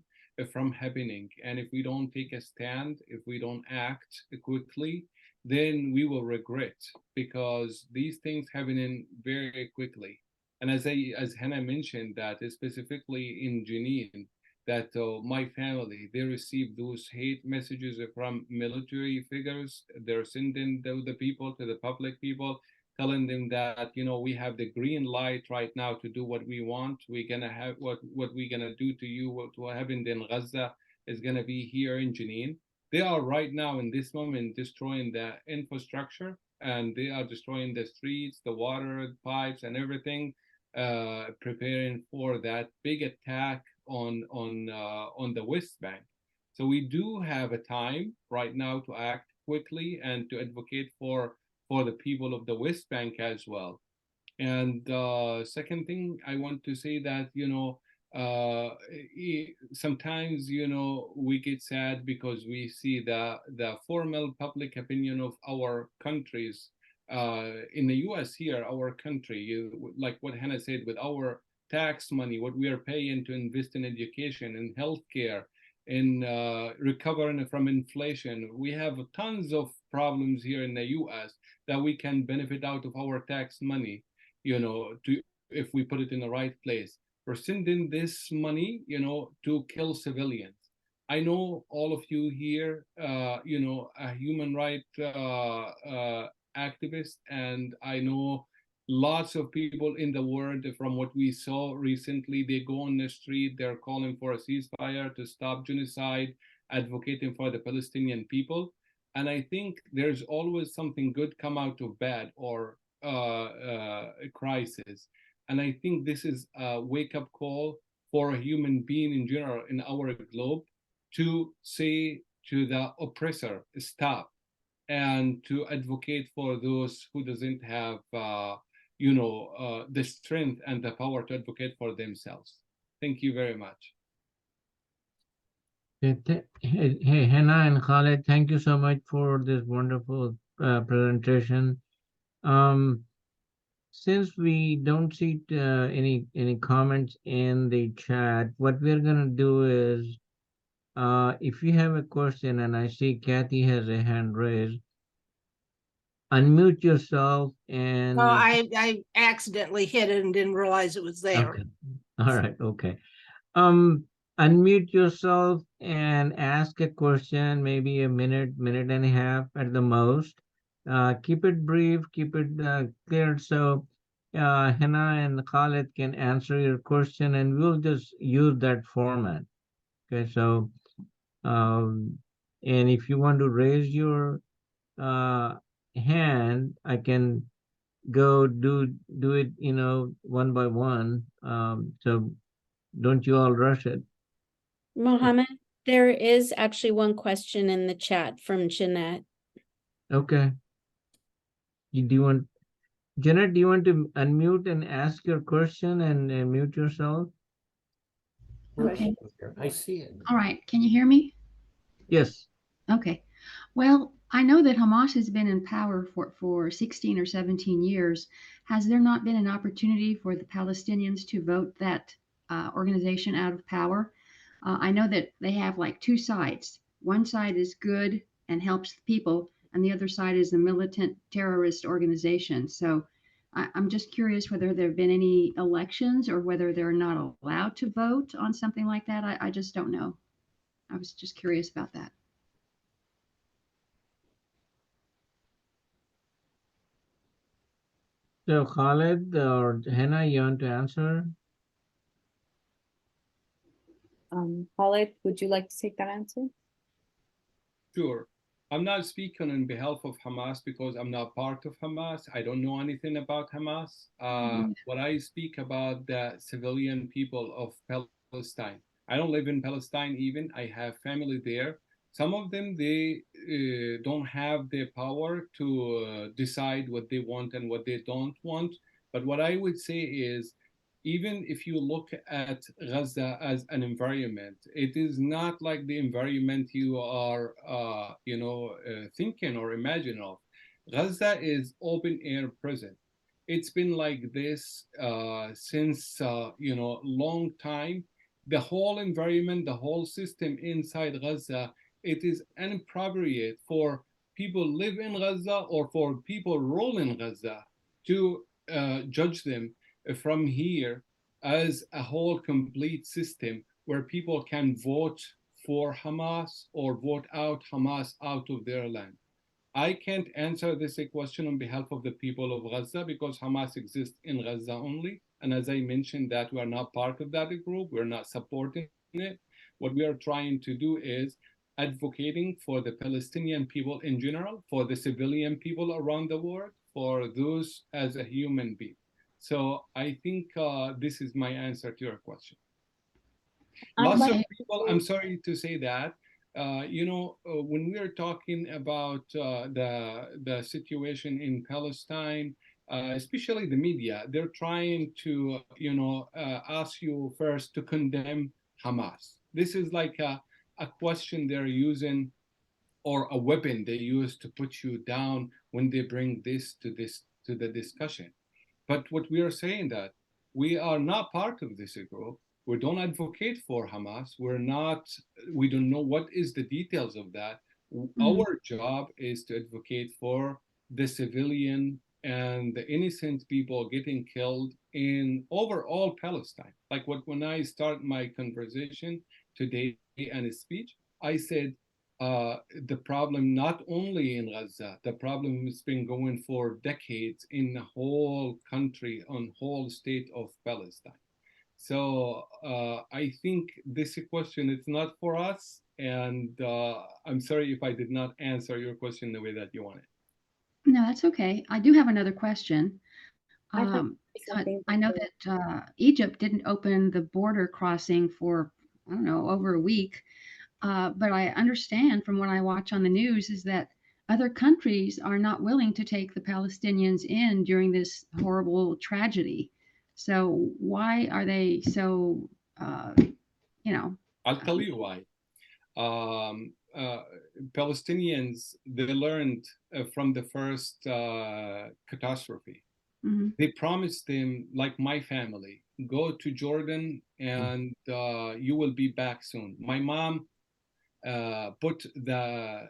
from happening. And if we don't take a stand, if we don't act quickly, then we will regret, because these things happen very quickly. And as Hena mentioned, that specifically in Jenin, that my family, they received those hate messages from military figures. They're sending the people to the public people, telling them that, you know, we have the green light right now to do what we want. We're gonna have what we're gonna do to you, what happened in Gaza is gonna be here in Jenin. They are right now in this moment destroying the infrastructure, and they are destroying the streets, the water pipes, and everything, preparing for that big attack on the West Bank. So we do have a time right now to act quickly and to advocate for the people of the West Bank as well. And second thing, I want to say that, you know, sometimes, you know, we get sad because we see the formal public opinion of our countries in the US here, our country, like what Hena said, with our tax money, what we are paying to invest in education and healthcare, in recovering from inflation. We have tons of problems here in the US that we can benefit out of our tax money, you know, if we put it in the right place. We're sending this money, you know, to kill civilians. I know all of you here, you know, a human rights activist, and I know lots of people in the world. From what we saw recently, they go on the street, they're calling for a ceasefire to stop genocide, advocating for the Palestinian people. And I think there's always something good come out of bad or a crisis. And I think this is a wake-up call for a human being in general in our globe to say to the oppressor, stop, and to advocate for those who doesn't have, you know, the strength and the power to advocate for themselves. Thank you very much. Hey, Hena and Khaled, thank you so much for this wonderful presentation. Since we don't see any comments in the chat, what we're gonna do is, if you have a question, and I see Kathy has a hand raised, unmute yourself and. Well, I accidentally hit it and didn't realize it was there. Okay. All right. Okay. Unmute yourself and ask a question, maybe a minute and a half at the most. Keep it brief, keep it clear, so Hena and Khaled can answer your question, and we'll just use that format. Okay, so and if you want to raise your hand, I can go do it, you know, one by one. So don't you all rush it. Mohammed, there is actually one question in the chat from Jeanette. Okay. Do you want, Jeanette, do you want to unmute and ask your question and mute yourself? Okay. I see it. All right. Can you hear me? Yes. Okay. Well, I know that Hamas has been in power for 16 or 17 years. Has there not been an opportunity for the Palestinians to vote that organization out of power? I know that they have like two sides. One side is good and helps the people, and the other side is a militant terrorist organization. So I'm just curious whether there have been any elections or whether they're not allowed to vote on something like that. I just don't know. I was just curious about that. So Khaled or Hena, you want to answer? Khaled, would you like to take that answer? Sure. I'm not speaking on behalf of Hamas because I'm not part of Hamas. I don't know anything about Hamas. What I speak about the civilian people of Palestine. I don't live in Palestine even. I have family there. Some of them, they don't have the power to decide what they want and what they don't want. But what I would say is, even if you look at Gaza as an environment, it is not like the environment you are, thinking or imagine of. Gaza is open air prison. It's been like this since long time. The whole environment, the whole system inside Gaza, it is inappropriate for people live in Gaza or for people rule in Gaza to judge them from here as a whole complete system where people can vote for Hamas or vote out Hamas out of their land. I can't answer this question on behalf of the people of Gaza because Hamas exists in Gaza only. And as I mentioned that we are not part of that group, we're not supporting it. What we are trying to do is advocating for the Palestinian people in general, for the civilian people around the world, for those as a human being. So I think this is my answer to your question. Lots of people, I'm sorry to say that, when we are talking about the situation in Palestine, especially the media, they're trying to, ask you first to condemn Hamas. This is like a question they're using or a weapon they use to put you down when they bring this to the discussion. But what we are saying that we are not part of this group. We don't advocate for Hamas. We don't know what is the details of that. Our job is to advocate for the civilian and the innocent people getting killed in overall Palestine. Like when I start my conversation today and speech, I said the problem not only in Gaza, the problem has been going for decades in the whole country, on whole state of Palestine. So I think this question is not for us, and I'm sorry if I did not answer your question the way that you wanted. No, that's okay. I do have another question. I know that Egypt didn't open the border crossing for, I don't know, over a week. But I understand from what I watch on the news is that other countries are not willing to take the Palestinians in during this horrible tragedy. So why are they so, I'll tell you why. Palestinians, they learned from the first catastrophe. They promised them, like my family, go to Jordan and you will be back soon. My mom put the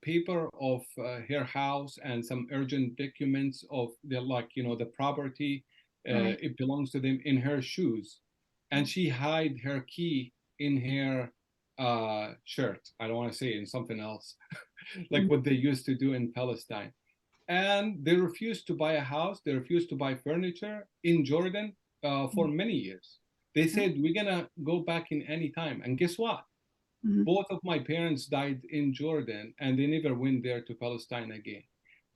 paper of her house and some urgent documents of the property. It belongs to them in her shoes, and she hid her key in her shirt. I don't want to say it in something else, like what they used to do in Palestine. And they refused to buy a house. They refused to buy furniture in Jordan for many years. They said, we're gonna go back in any time. And guess what? Both of my parents died in Jordan, and they never went there to Palestine again.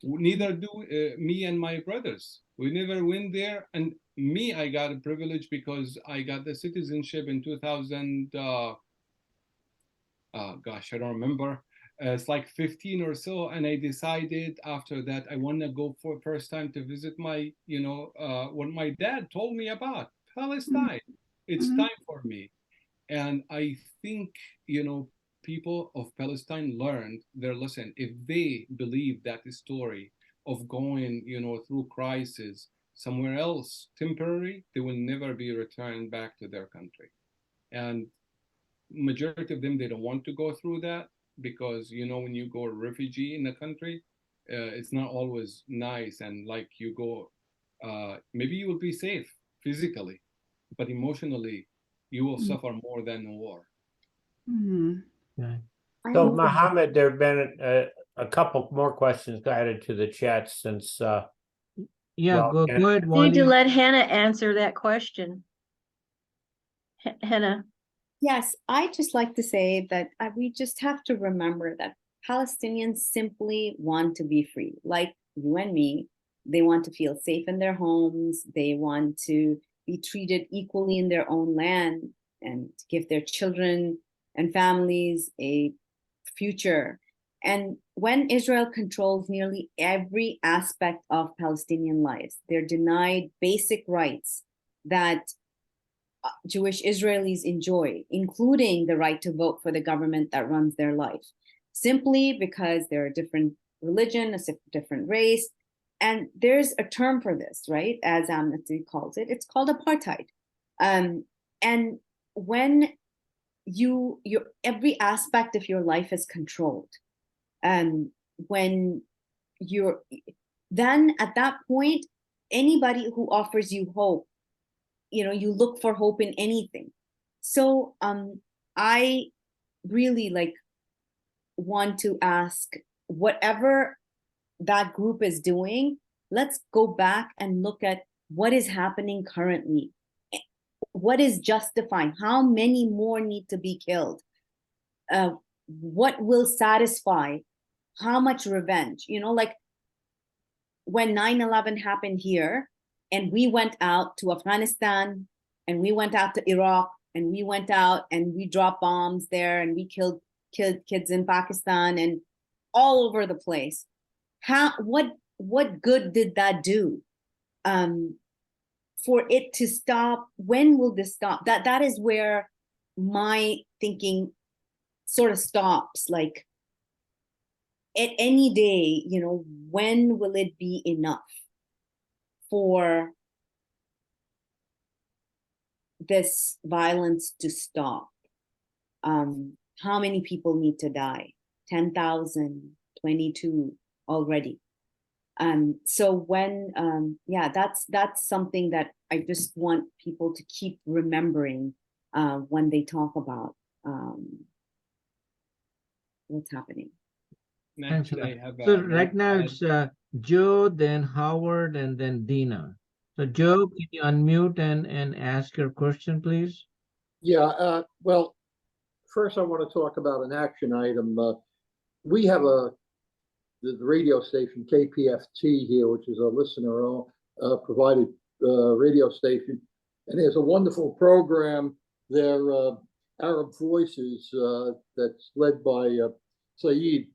Neither do me and my brothers. We never went there. And me, I got a privilege because I got the citizenship in 2000. Gosh, I don't remember. It's like 15 or so, and I decided after that I want to go for first time to visit my, what my dad told me about Palestine. It's time for me. And I think, people of Palestine learned their lesson. If they believe that story of going, through crisis somewhere else temporary, they will never be returned back to their country. And majority of them, they don't want to go through that because, when you go a refugee in a country, it's not always nice. And like you go, maybe you will be safe physically, but emotionally, you will suffer more than a war. Okay. So, Mohammed, there have been a couple more questions added to the chat since. Yeah, well, go ahead, Need to Wally. let Hena answer that question. Hena. Yes, I just like to say that we just have to remember that Palestinians simply want to be free, like you and me. They want to feel safe in their homes. They want to be treated equally in their own land and give their children and families a future. And when Israel controls nearly every aspect of Palestinian lives, they're denied basic rights that Jewish Israelis enjoy, including the right to vote for the government that runs their life, simply because they're a different religion, a different race. And there's a term for this, right? As Amnesty calls it, it's called apartheid. And when you every aspect of your life is controlled, when you're then at that point, anybody who offers you hope, you look for hope in anything. So I really want to ask, whatever that group is doing, let's go back and look at what is happening currently. What is justifying? How many more need to be killed? What will satisfy? How much revenge? Like when 9/11 happened here, and we went out to Afghanistan, and we went out to Iraq, and we went out and we dropped bombs there, and we killed kids in Pakistan and all over the place. What good did that do? For it to stop, when will this stop? That is where my thinking sort of stops. Like at any day, when will it be enough for this violence to stop? How many people need to die? 10,000, 22 already. So when, that's something that I just want people to keep remembering when they talk about what's happening. Thanks. Actually, I have So right now it's Joe, then Howard, and then Dina. So Joe, can you unmute and ask your question, please? Yeah, well, first I want to talk about an action item. We have the radio station KPFT here, which is a listener provided radio station, and there's a wonderful program there, Arab Voices, that's led by Saeed.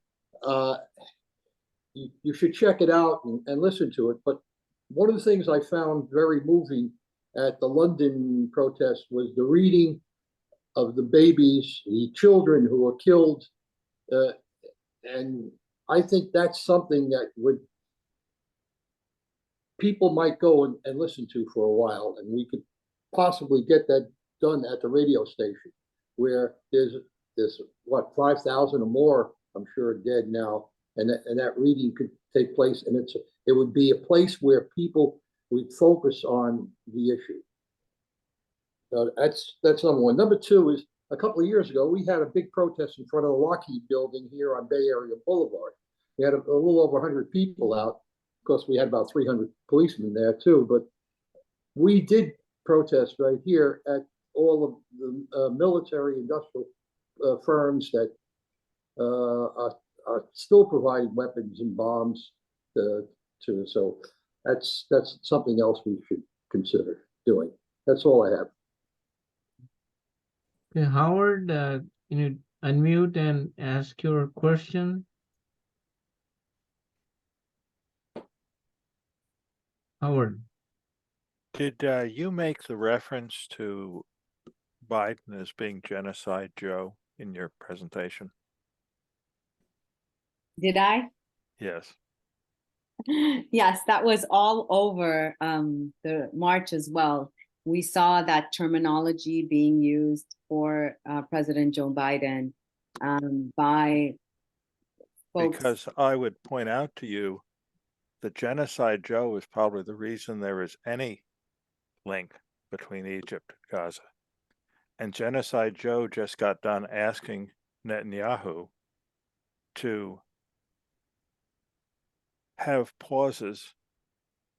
You should check it out and listen to it. But one of the things I found very moving at the London protest was the reading of the babies, the children who were killed. And I think that's something that people might go and listen to for a while. And we could possibly get that done at the radio station, where there's 5,000 or more, I'm sure, dead now. And that reading could take place, and it would be a place where people would focus on the issue. So that's number one. Number two is, a couple of years ago, we had a big protest in front of the Lockheed building here on Bay Area Boulevard. We had a little over 100 people out. Of course, we had about 300 policemen there too, but we did protest right here at all of the military industrial firms that are still providing weapons and bombs to. So that's something else we should consider doing. That's all I have. Okay, Howard, can you unmute and ask your question? Howard. Did you make the reference to Biden as being genocide, Joe? in your presentation. Did I? Yes. Yes, that was all over the march as well. We saw that terminology being used for President Joe Biden by folks. Because I would point out to you that Genocide Joe is probably the reason there is any link between Egypt and Gaza. And Genocide Joe just got done asking Netanyahu to have pauses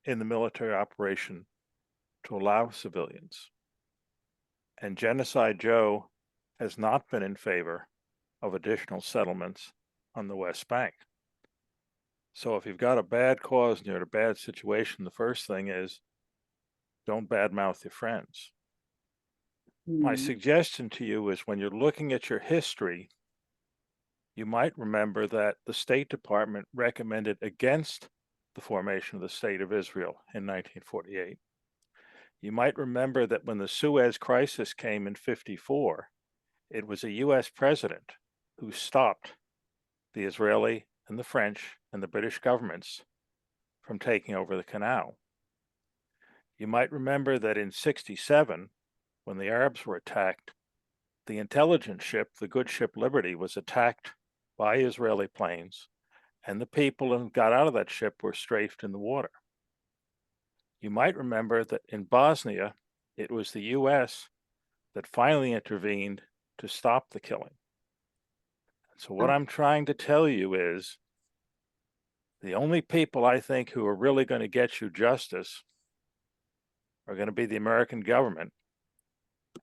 in the military operation to allow civilians. And Genocide Joe has not been in favor of additional settlements on the West Bank. So if you've got a bad cause and you're in a bad situation, the first thing is don't badmouth your friends. My suggestion to you is when you're looking at your history, you might remember that the State Department recommended against the formation of the State of Israel in 1948. You might remember that when the Suez Crisis came in '54, it was a US president who stopped the Israeli and the French and the British governments from taking over the canal. You might remember that in '67, when the Arabs were attacked, the intelligence ship, the good ship Liberty, was attacked by Israeli planes, and the people who got out of that ship were strafed in the water. You might remember that in Bosnia, it was the US that finally intervened to stop the killing. So what I'm trying to tell you is the only people I think who are really going to get you justice are going to be the American government,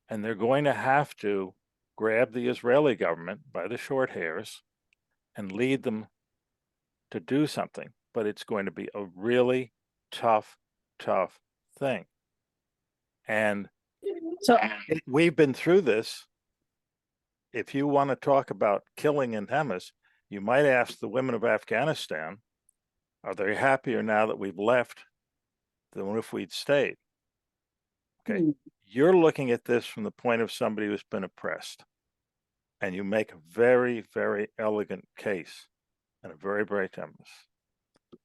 and they're going to have to grab the Israeli government by the short hairs and lead them to do something. But it's going to be a really tough thing. And So we've been through this. If you want to talk about killing in Hamas, you might ask the women of Afghanistan, are they happier now that we've left than if we'd stayed? Okay. You're looking at this from the point of somebody who's been oppressed, and you make a very, very elegant case and a very bright evidence.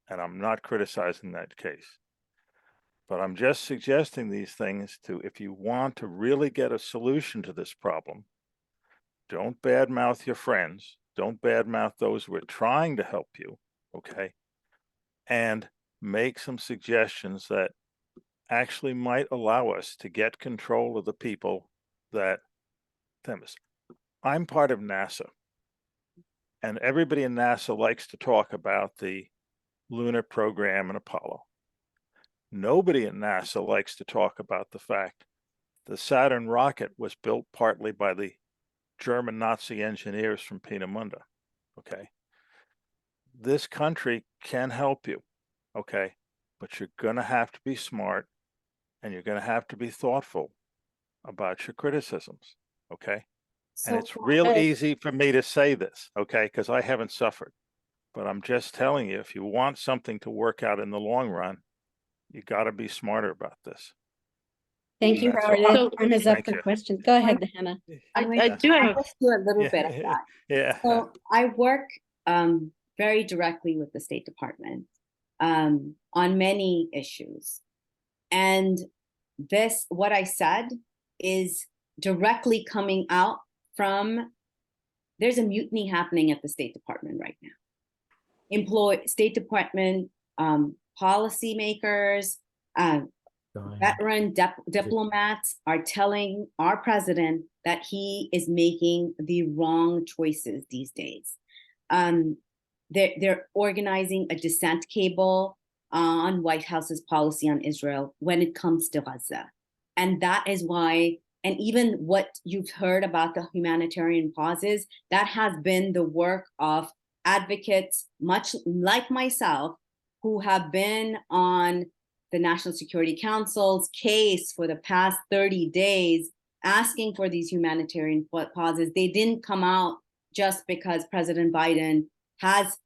And I'm not criticizing that case, but I'm just suggesting these things to, if you want to really get a solution to this problem, don't badmouth your friends, don't badmouth those who are trying to help you, okay? And make some suggestions that actually might allow us to get control of the people that I'm part of NASA, and everybody in NASA likes to talk about the lunar program and Apollo. Nobody in NASA likes to talk about the fact the Saturn rocket was built partly by the German Nazi engineers from Peenemünde, okay? This country can help you, okay? But you're gonna have to be smart, and you're going to have to be thoughtful about your criticisms, okay? And it's real easy for me to say this, okay, because I haven't suffered. But I'm just telling you, if you want something to work out in the long run, you got to be smarter about this. Thank you, Howard. all. Time is up Thank for you. questions. Go ahead, Hannah. I do have Let's do a little bit of Yeah, that. yeah. So I work very directly with the State Department on many issues. And this, what I said, is directly coming out from, there's a mutiny happening at the State Department right now. State Department policymakers, veteran diplomats are telling our president that he is making the wrong choices these days. They're organizing a dissent cable on White House's policy on Israel when it comes to Gaza. And that is why, and even what you've heard about the humanitarian pauses, that has been the work of advocates, much like myself, who have been on the National Security Council's case for the past 30 days, asking for these humanitarian pauses. They didn't come out just because President Biden has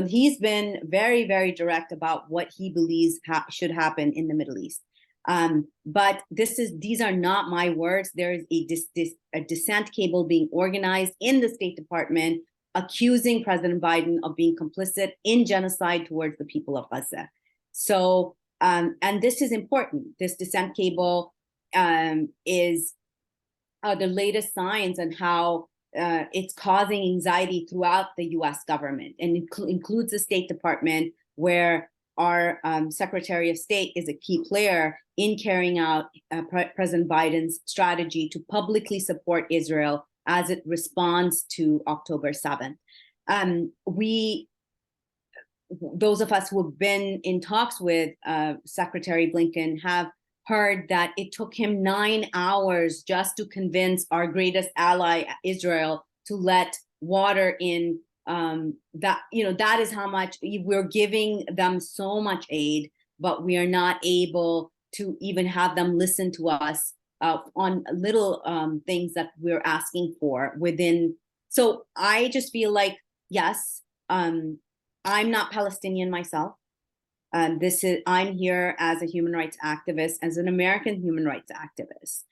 he's been very, very direct about what he believes should happen in the Middle East. But these are not my words. There is a dissent cable being organized in the State Department accusing President Biden of being complicit in genocide towards the people of Gaza. So, and this is important. This dissent cable is the latest signs on how it's causing anxiety throughout the US government, and includes the State Department, where our Secretary of State is a key player in carrying out President Biden's strategy to publicly support Israel as it responds to October 7th. Those of us who have been in talks with Secretary Blinken have heard that it took him 9 hours just to convince our greatest ally, Israel, to let water in. That is how much we're giving them, so much aid, but we are not able to even have them listen to us on little things that we're asking for within. So I just feel like, yes, I'm not Palestinian myself. I'm here as a human rights activist, as an American human rights activist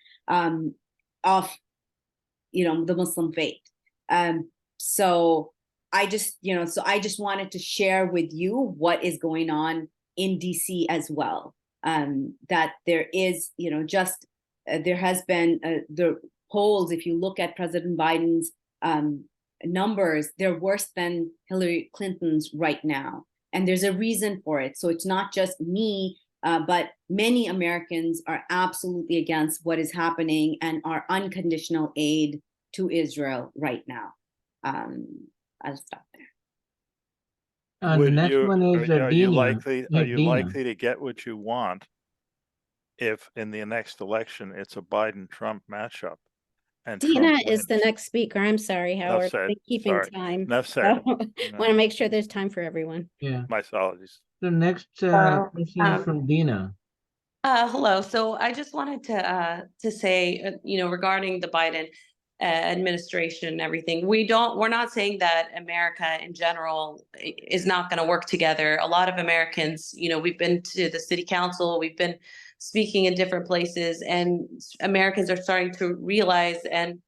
of the Muslim faith. So I just wanted to share with you what is going on in DC as well. That there is, there has been the polls, if you look at President Biden's numbers, they're worse than Hillary Clinton's right now. And there's a reason for it. So it's not just me, but many Americans are absolutely against what is happening and our unconditional aid to Israel right now. I'll stop there. The next one is are you Dina. likely to get what you want if in the next election it's a Biden-Trump matchup? And Dina is the next speaker. I'm sorry, Howard. said. Been keeping Sorry. time. Enough said. Want to make sure there's time for everyone. Yeah. My apologies. The next question is from Dina. Hello. So I just wanted to say, regarding the Biden administration and everything, we're not saying that America in general is not going to work together. A lot of Americans, we've been to the city council, we've been speaking in different places, and Americans are starting to realize and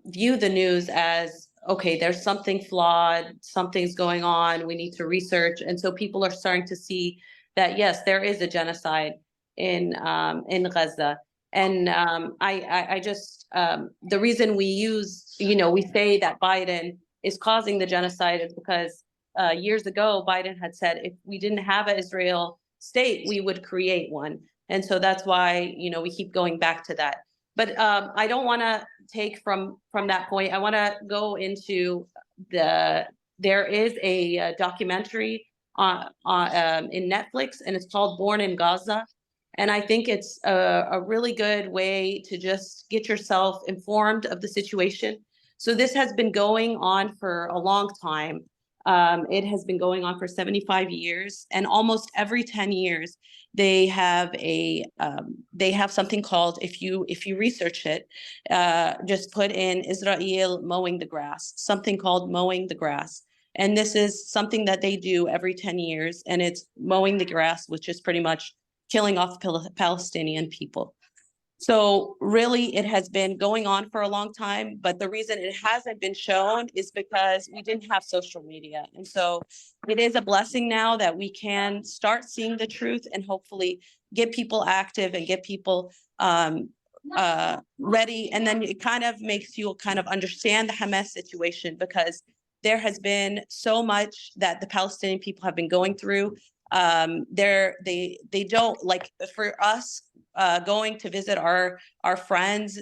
view the news as, okay, there's something flawed, something's going on, we need to research. And so people are starting to see that, yes, there is a genocide in Gaza. And I just, the reason we use, we say that Biden is causing the genocide is because years ago, Biden had said, if we didn't have an Israel state, we would create one. And so that's why, we keep going back to that. But I don't want to take from that point. I want to go into there is a documentary in Netflix, and it's called Born in Gaza. And I think it's a really good way to just get yourself informed of the situation. So this has been going on for a long time. It has been going on for 75 years, and almost every 10 years, they have something called, if you research it, just put in Israel mowing the grass, something called mowing the grass. And this is something that they do every 10 years, and it's mowing the grass, which is pretty much killing off Palestinian people. So really, it has been going on for a long time, but the reason it hasn't been shown is because we didn't have social media. And so it is a blessing now that we can start seeing the truth and hopefully get people active and get people ready. And then it kind of makes you kind of understand the Hamas situation, because there has been so much that the Palestinian people have been going through. They don't, like, for us, going to visit our friends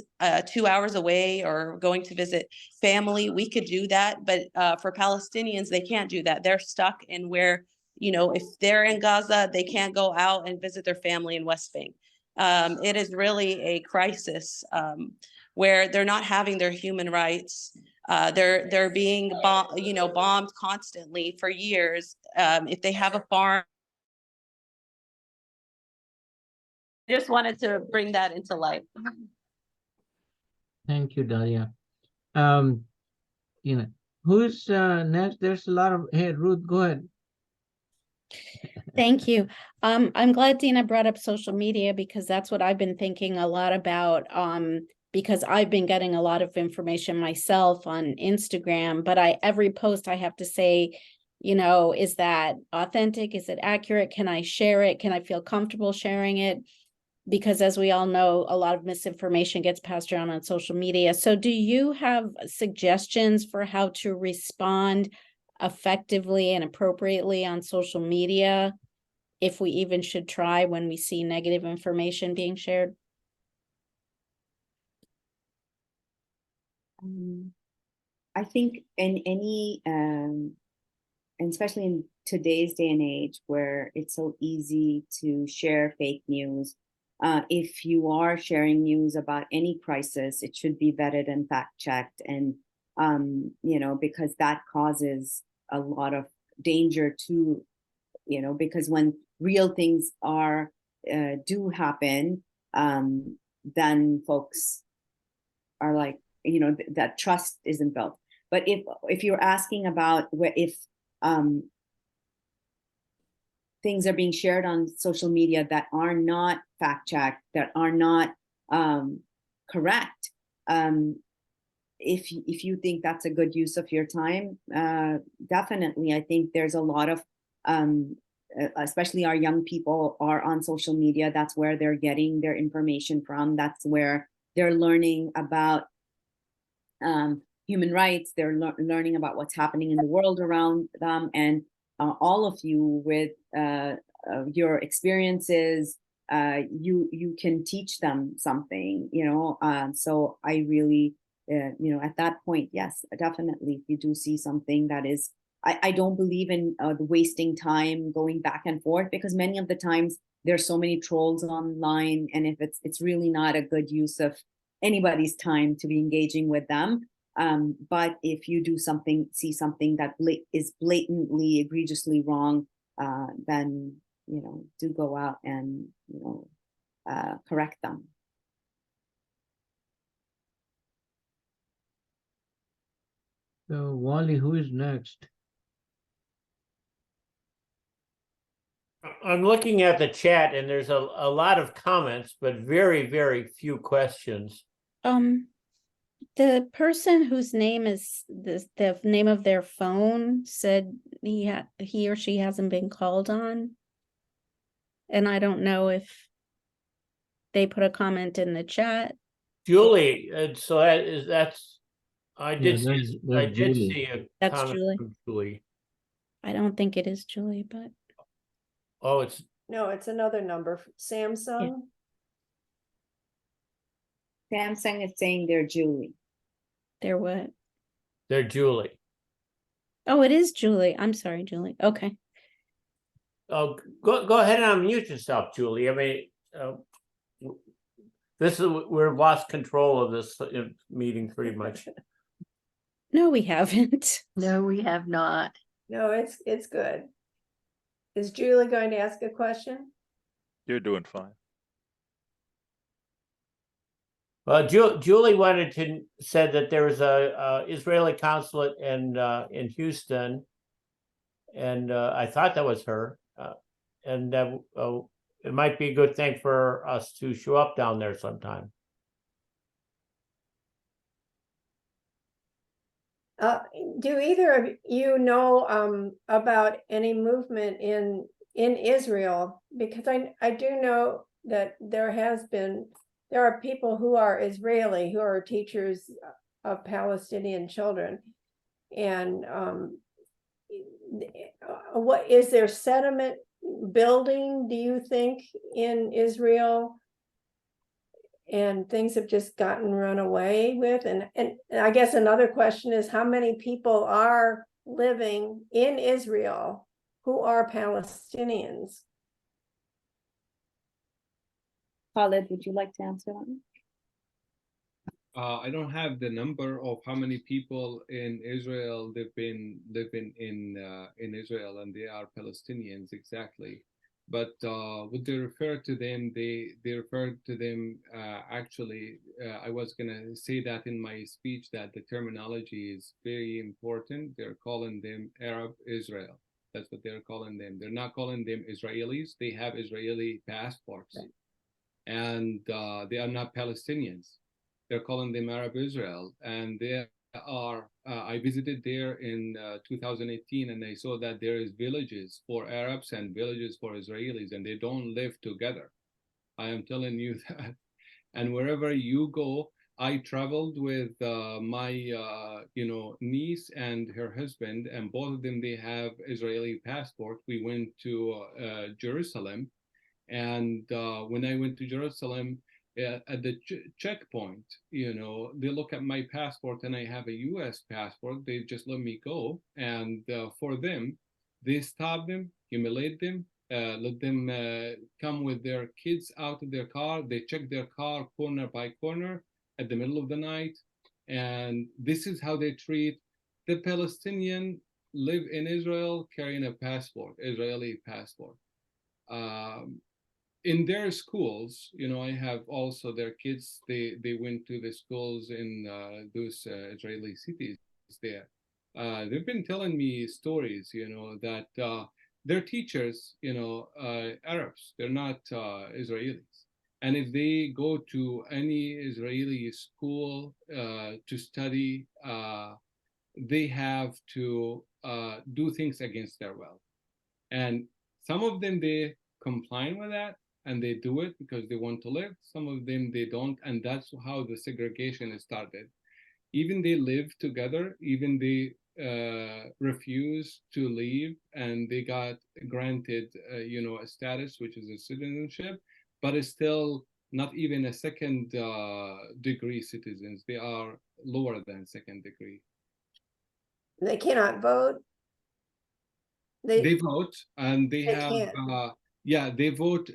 2 hours away, or going to visit family, we could do that. But for Palestinians, they can't do that. They're stuck in where, if they're in Gaza, they can't go out and visit their family in West Bank. It is really a crisis where they're not having their human rights. They're being bombed constantly for years. If they have a farm, just wanted to bring that into light. Thank you, Dalia. Who's next? There's a lot of, hey, Ruth, go ahead. Thank you. I'm glad Dina brought up social media because that's what I've been thinking a lot about. Because I've been getting a lot of information myself on Instagram, but every post I have to say, you know, is that authentic? Is it accurate? Can I share it? Can I feel comfortable sharing it? Because as we all know, a lot of misinformation gets passed around on social media. So do you have suggestions for how to respond effectively and appropriately on social media, if we even should try when we see negative information being shared? I think in any, and especially in today's day and age where it's so easy to share fake news, if you are sharing news about any crisis, it should be vetted and fact checked, and you know, because that causes a lot of danger to, you know, because when real things are do happen, then folks are like, you know, that trust isn't built. But if you're asking about if things are being shared on social media that are not fact checked, that are not correct, if you think that's a good use of your time, definitely. I think there's a lot of especially our young people are on social media. That's where they're getting their information from. That's where they're learning about human rights. They're learning about what's happening in the world around them. And all of you, with your experiences, you can teach them something, you know. So I really, you know, at that point, yes, definitely, if you do see something that is, I don't believe in the wasting time going back and forth, because many of the times there's so many trolls online, and if it's really not a good use of anybody's time to be engaging with them. But if you do see something that is blatantly, egregiously wrong, then, you know, do go out and, you know, correct them. So Wally, who is next? I'm looking at the chat and there's a lot of comments, but very, very few questions. The person whose name is the name of their phone said he or she hasn't been called on. And I don't know if they put a comment in the chat. Julie, so I did Julie. see a That's comment Julie. from Julie. I don't think it is Julie, but Oh, it's No, it's another number. Samsung. Samsung is saying they're Julie. they're what? they're Julie. Oh, it is Julie. I'm sorry, Julie. Okay. Oh, go ahead and unmute yourself, Julie. I mean, we've lost control of this meeting pretty much. No, we haven't. No, we have not. No, it's good. Is Julie going to ask a question? You're doing fine. Well, Julie said that there was a Israeli consulate in Houston, and I thought that was her, and it might be a good thing for us to show up down there sometime. Do either of you know about any movement in Israel? Because I do know that there are people who are Israeli who are teachers of Palestinian children, and what is there settlement building, do you think, in Israel? And things have just gotten run away with. And I guess another question is, how many people are living in Israel who are Palestinians? Khaled, would you like to answer that? I don't have the number of how many people in Israel living in Israel and they are Palestinians exactly. But would they refer to them? They refer to them actually. I was gonna say that in my speech that the terminology is very important. They're calling them Arab Israel. That's what they're calling them. They're not calling them Israelis. They have Israeli passports. Right. And they are not Palestinians. They're calling them Arab Israel. And they are, I visited there in 2018, and I saw that there is villages for Arabs and villages for Israelis, and they don't live together. I am telling you that. And wherever you go, I traveled with my niece and her husband, and both of them, they have Israeli passport. We went to Jerusalem, and when I went to Jerusalem, at the checkpoint, they look at my passport, and I have a U.S. passport. They just let me go, and for them, they stop them, humiliate them, let them come with their kids out of their car. They check their car corner by corner at the middle of the night. And this is how they treat the Palestinian live in Israel carrying a passport, Israeli passport. In their schools, I have also their kids, they went to the schools in those Israeli cities there. They've been telling me stories, that their teachers, Arabs, they're not Israelis. And if they go to any Israeli school to study, they have to do things against their will. And some of them, they comply with that, and they do it because they want to live. Some of them, they don't, and that's how the segregation started. Even they live together, even they refused to leave, and they got granted, a status, which is a citizenship, but it's still not even a second degree citizens. They are lower than second degree. They cannot vote. They vote, and they have, can't. they vote,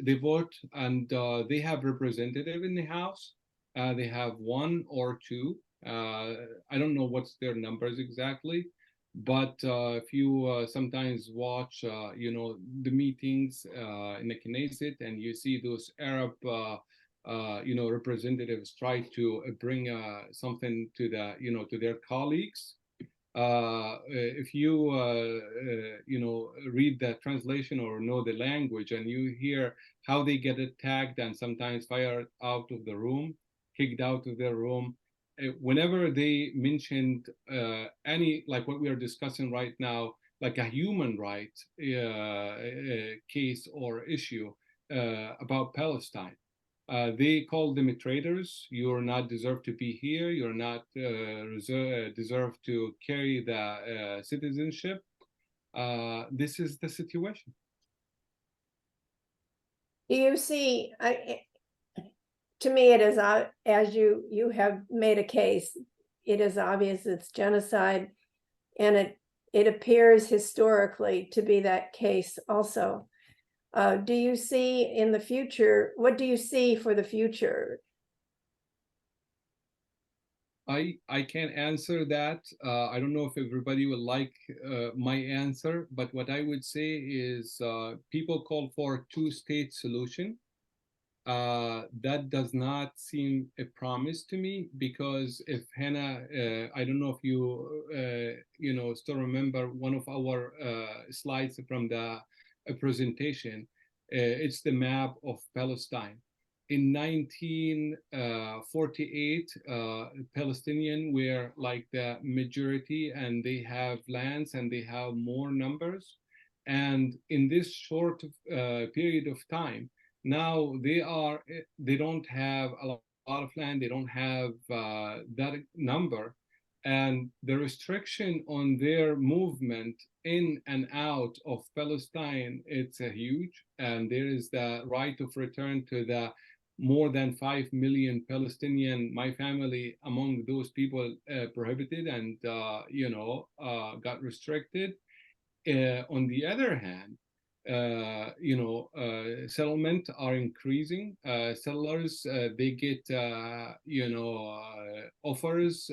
and they have representative in the House. They have one or two. I don't know what's their numbers exactly, but if you sometimes watch, the meetings in the Knesset, and you see those Arab, representatives try to bring something to the, to their colleagues. If you, read the translation or know the language, and you hear how they get attacked and sometimes fired out of the room, kicked out of their room, whenever they mentioned any, like what we are discussing right now, like a human right case or issue about Palestine, they call them traitors. You're not deserved to be here. You're not deserved to carry the citizenship. This is the situation. Do you see, to me, it is, as you have made a case, it is obvious it's genocide, and it appears historically to be that case also. Do you see in the future, what do you see for the future? I can't answer that. I don't know if everybody would like my answer, but what I would say is people call for two-state solution. That does not seem a promise to me, because if Hena, I don't know if you still remember one of our slides from the presentation. It's the map of Palestine. In 1948, Palestinians were like the majority, and they have lands and they have more numbers. And in this short period of time, now they don't have a lot of land, they don't have that number, and the restriction on their movement in and out of Palestine, it's huge. And there is the right of return to the more than 5 million Palestinian, my family among those people, prohibited and got restricted. On the other hand, settlement are increasing. Settlers, they get offers.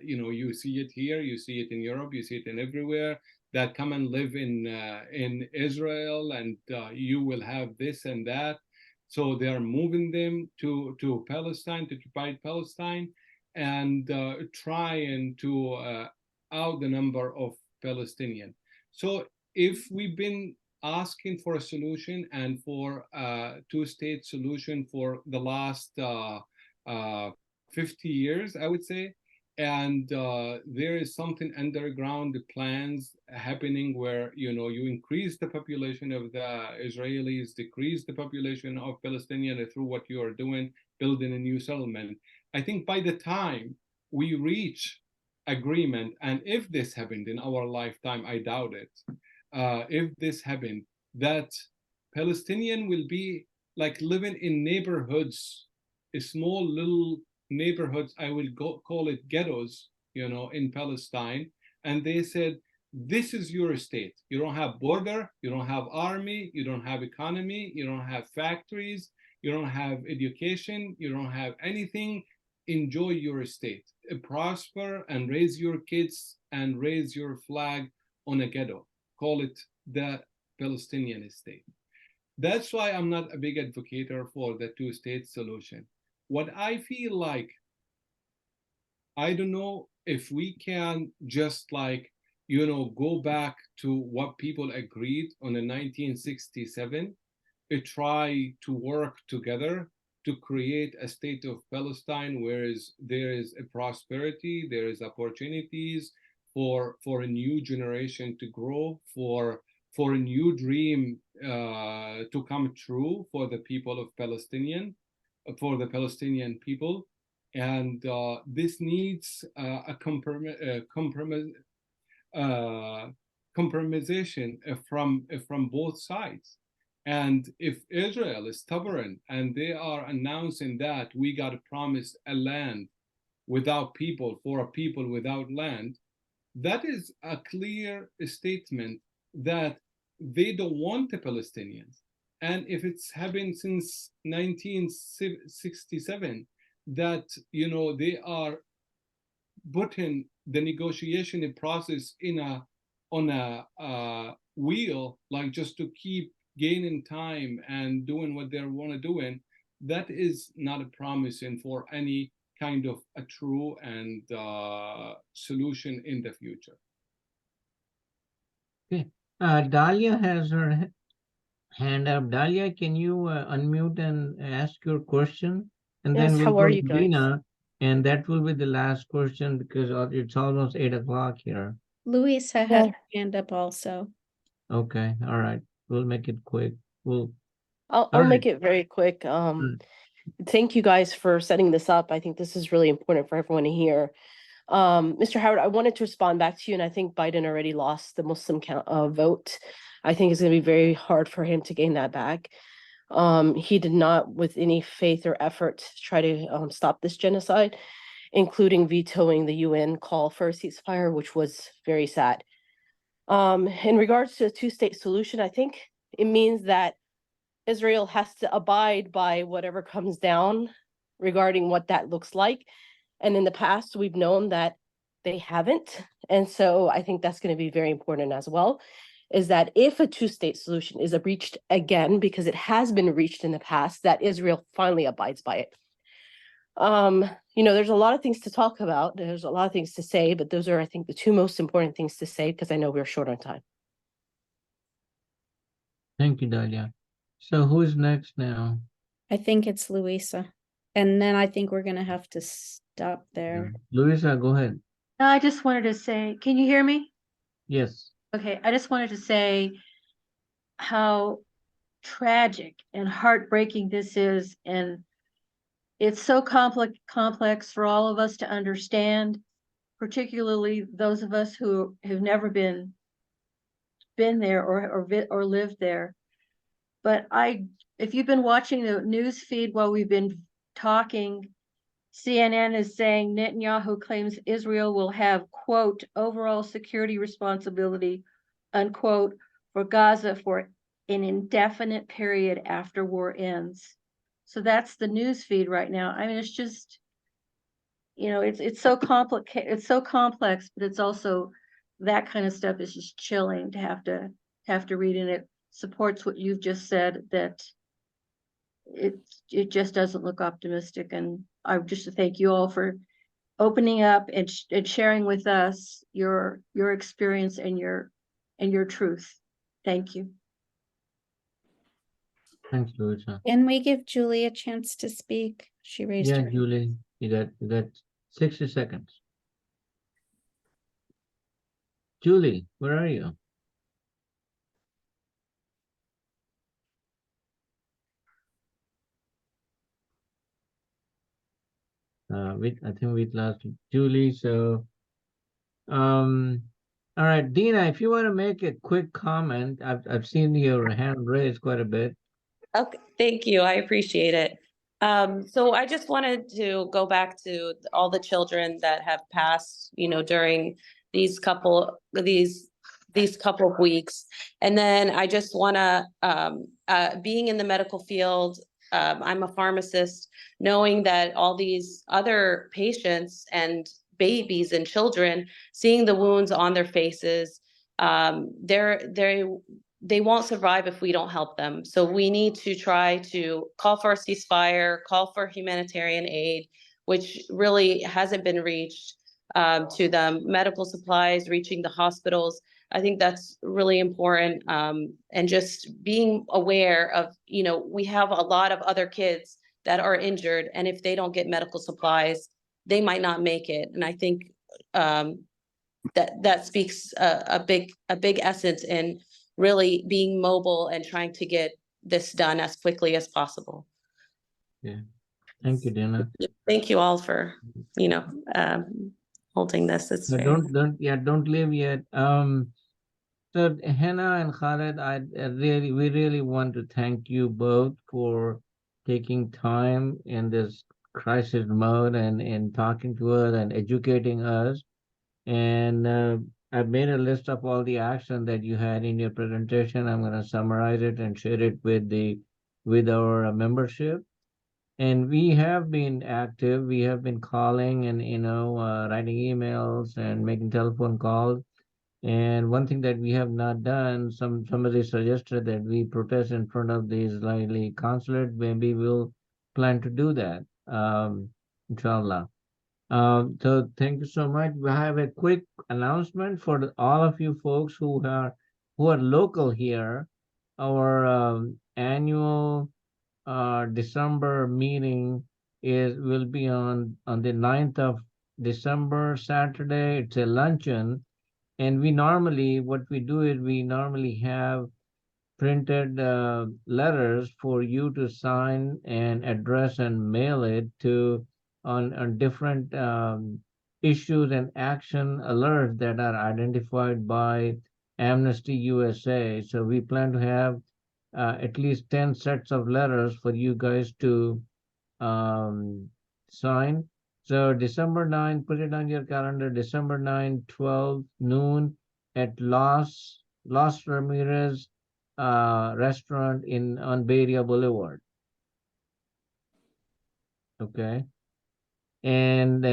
You see it here, you see it in Europe, you see it in everywhere, that come and live in Israel, and you will have this and that. So they are moving them to Palestine, to occupied Palestine, and trying to out the number of Palestinians. So if we've been asking for a solution and for a two-state solution for the last 50 years, I would say, and there is something underground, the plans happening where, you know, you increase the population of the Israelis, decrease the population of Palestinians through what you are doing, building a new settlement. I think by the time we reach agreement, and if this happened in our lifetime, I doubt it, if this happened, that Palestinian will be like living in neighborhoods, small little neighborhoods, I will call it ghettos, you know, in Palestine. And they said, this is your state. You don't have border, you don't have army, you don't have economy, you don't have factories, you don't have education, you don't have anything. Enjoy your state, prosper and raise your kids and raise your flag on a ghetto. Call it the Palestinian state. That's why I'm not a big advocate for the two-state solution. What I feel like, I don't know if we can just like, you know, go back to what people agreed on in 1967, try to work together to create a state of Palestine where there is a prosperity, there is opportunities for a new generation to grow, for a new dream to come true for the people of for the Palestinian people. And this needs a compromisation from both sides. And if Israel is stubborn and they are announcing that we got to promise a land without people for a people without land, that is a clear statement that they don't want the Palestinians. And if it's happened since 1967, that, you know, they are putting the negotiation process on a wheel, like just to keep gaining time and doing what they want to do, and that is not a promising for any kind of a true and solution in the future. Okay. Dahlia has her hand up. Dahlia, can you unmute and ask your question? And Yes, then we'll how go are to you guys? Lena, and that will be the last question because it's almost 8 o'clock here. Louisa had her hand up also. Okay, all right. We'll make it quick. I'll All make right. it very quick. Thank you guys for setting this up. I think this is really important for everyone to hear. Mr. Howard, I wanted to respond back to you, and I think Biden already lost the Muslim vote. I think it's going to be very hard for him to gain that back. He did not, with any faith or effort, try to stop this genocide, including vetoing the UN call for a ceasefire, which was very sad. In regards to a two-state solution, I think it means that Israel has to abide by whatever comes down regarding what that looks like. And in the past, we've known that they haven't. And so I think that's going to be very important as well, is that if a two-state solution is reached again, because it has been reached in the past, that Israel finally abides by it. You know, there's a lot of things to talk about. There's a lot of things to say, but those are, I think, the two most important things to say, because I know we're short on time. Thank you, Dahlia. So who's next now? I think it's Louisa. And then I think we're going to have to stop there. Louisa, go ahead. I just wanted to say, can you hear me? Yes. Okay, I just wanted to say how tragic and heartbreaking this is, and it's so complex for all of us to understand, particularly those of us who have never been there or lived there. But if you've been watching the news feed while we've been talking, CNN is saying Netanyahu claims Israel will have, quote, overall security responsibility, unquote, for Gaza for an indefinite period after war ends. So that's the news feed right now. I mean, it's just, you know, it's so complicated, it's so complex, but it's also, that kind of stuff is just chilling to have to read, and it supports what you've just said, that it just doesn't look optimistic. And I just to thank you all for opening up and sharing with us your experience and your and your truth. Thank you. Thanks, Louisa. Can we give Julie a chance to speak? She raised Yeah, her hand. Julie, you got 60 seconds. Julie, where are you? I think we lost Julie. So, all right, Dina, if you want to make a quick comment, I've seen your hand raised quite a bit. Okay, thank you. I appreciate it. So I just wanted to go back to all the children that have passed, during these couple of weeks. And then I just want to, being in the medical field, I'm a pharmacist, knowing that all these other patients and babies and children, seeing the wounds on their faces, they won't survive if we don't help them. So we need to try to call for a ceasefire, call for humanitarian aid, which really hasn't been reached to them. Medical supplies reaching the hospitals. I think that's really important. And just being aware of, we have a lot of other kids that are injured, and if they don't get medical supplies, they might not make it. And I think that speaks a big essence in really being mobile and trying to get this done as quickly as possible. Yeah. Thank you, Dina. Thank you all for, holding this. It's Don't leave yet. So Hena and Khaled, we really want to thank you both for taking time in this crisis mode and talking to us and educating us. And I've made a list of all the action that you had in your presentation. I'm going to summarize it and share it with our membership. And we have been active. We have been calling and writing emails and making telephone calls. And one thing that we have not done, somebody suggested that we protest in front of the Israeli consulate. Maybe we'll plan to do that, inshallah. So thank you so much. We have a quick announcement for all of you folks who are local here. Our annual December meeting will be on the 9th of December, Saturday. It's a luncheon. And what we do is we normally have printed letters for you to sign and address and mail it to on different issues and action alerts that are identified by Amnesty USA. So we plan to have at least 10 sets of letters for you guys to sign. So December 9, put it on your calendar, December 9, 12 noon at Los Ramirez restaurant on Bay Area Boulevard. Okay. And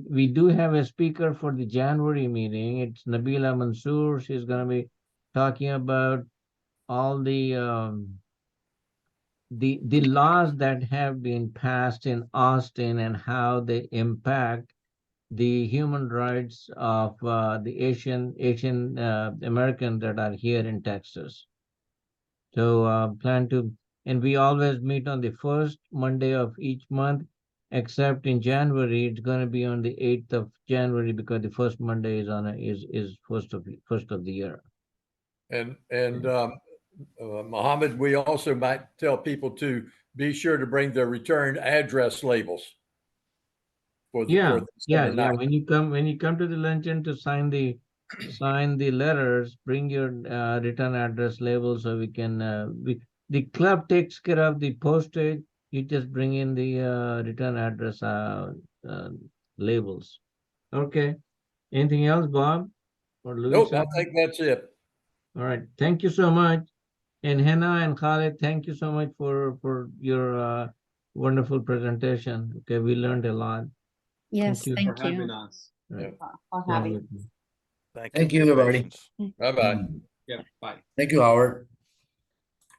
we do have a speaker for the January meeting. It's Nabila Mansour. She's going to be talking about all the laws that have been passed in Austin and how they impact the human rights of the Asian Americans that are here in Texas. So and we always meet on the first Monday of each month, except in January, it's going to be on the 8th of January because the first Monday is first of the year. And Mohammed, we also might tell people to be sure to bring their return address labels. For When you come to the luncheon to sign the letters, bring your return address label so we can the club takes care of the postage. You just bring in the return address labels. Okay. Anything else, Bob or Louisa? Nope, I think that's it. All right. Thank you so much. And Hena and Khaled, thank you so much for your wonderful presentation. Okay, we learned a lot. Yes, thank you. For having us. Right. For having. Thank Thank you, you, for your everybody. patience. Bye-bye. Yeah, bye. Thank you, Howard.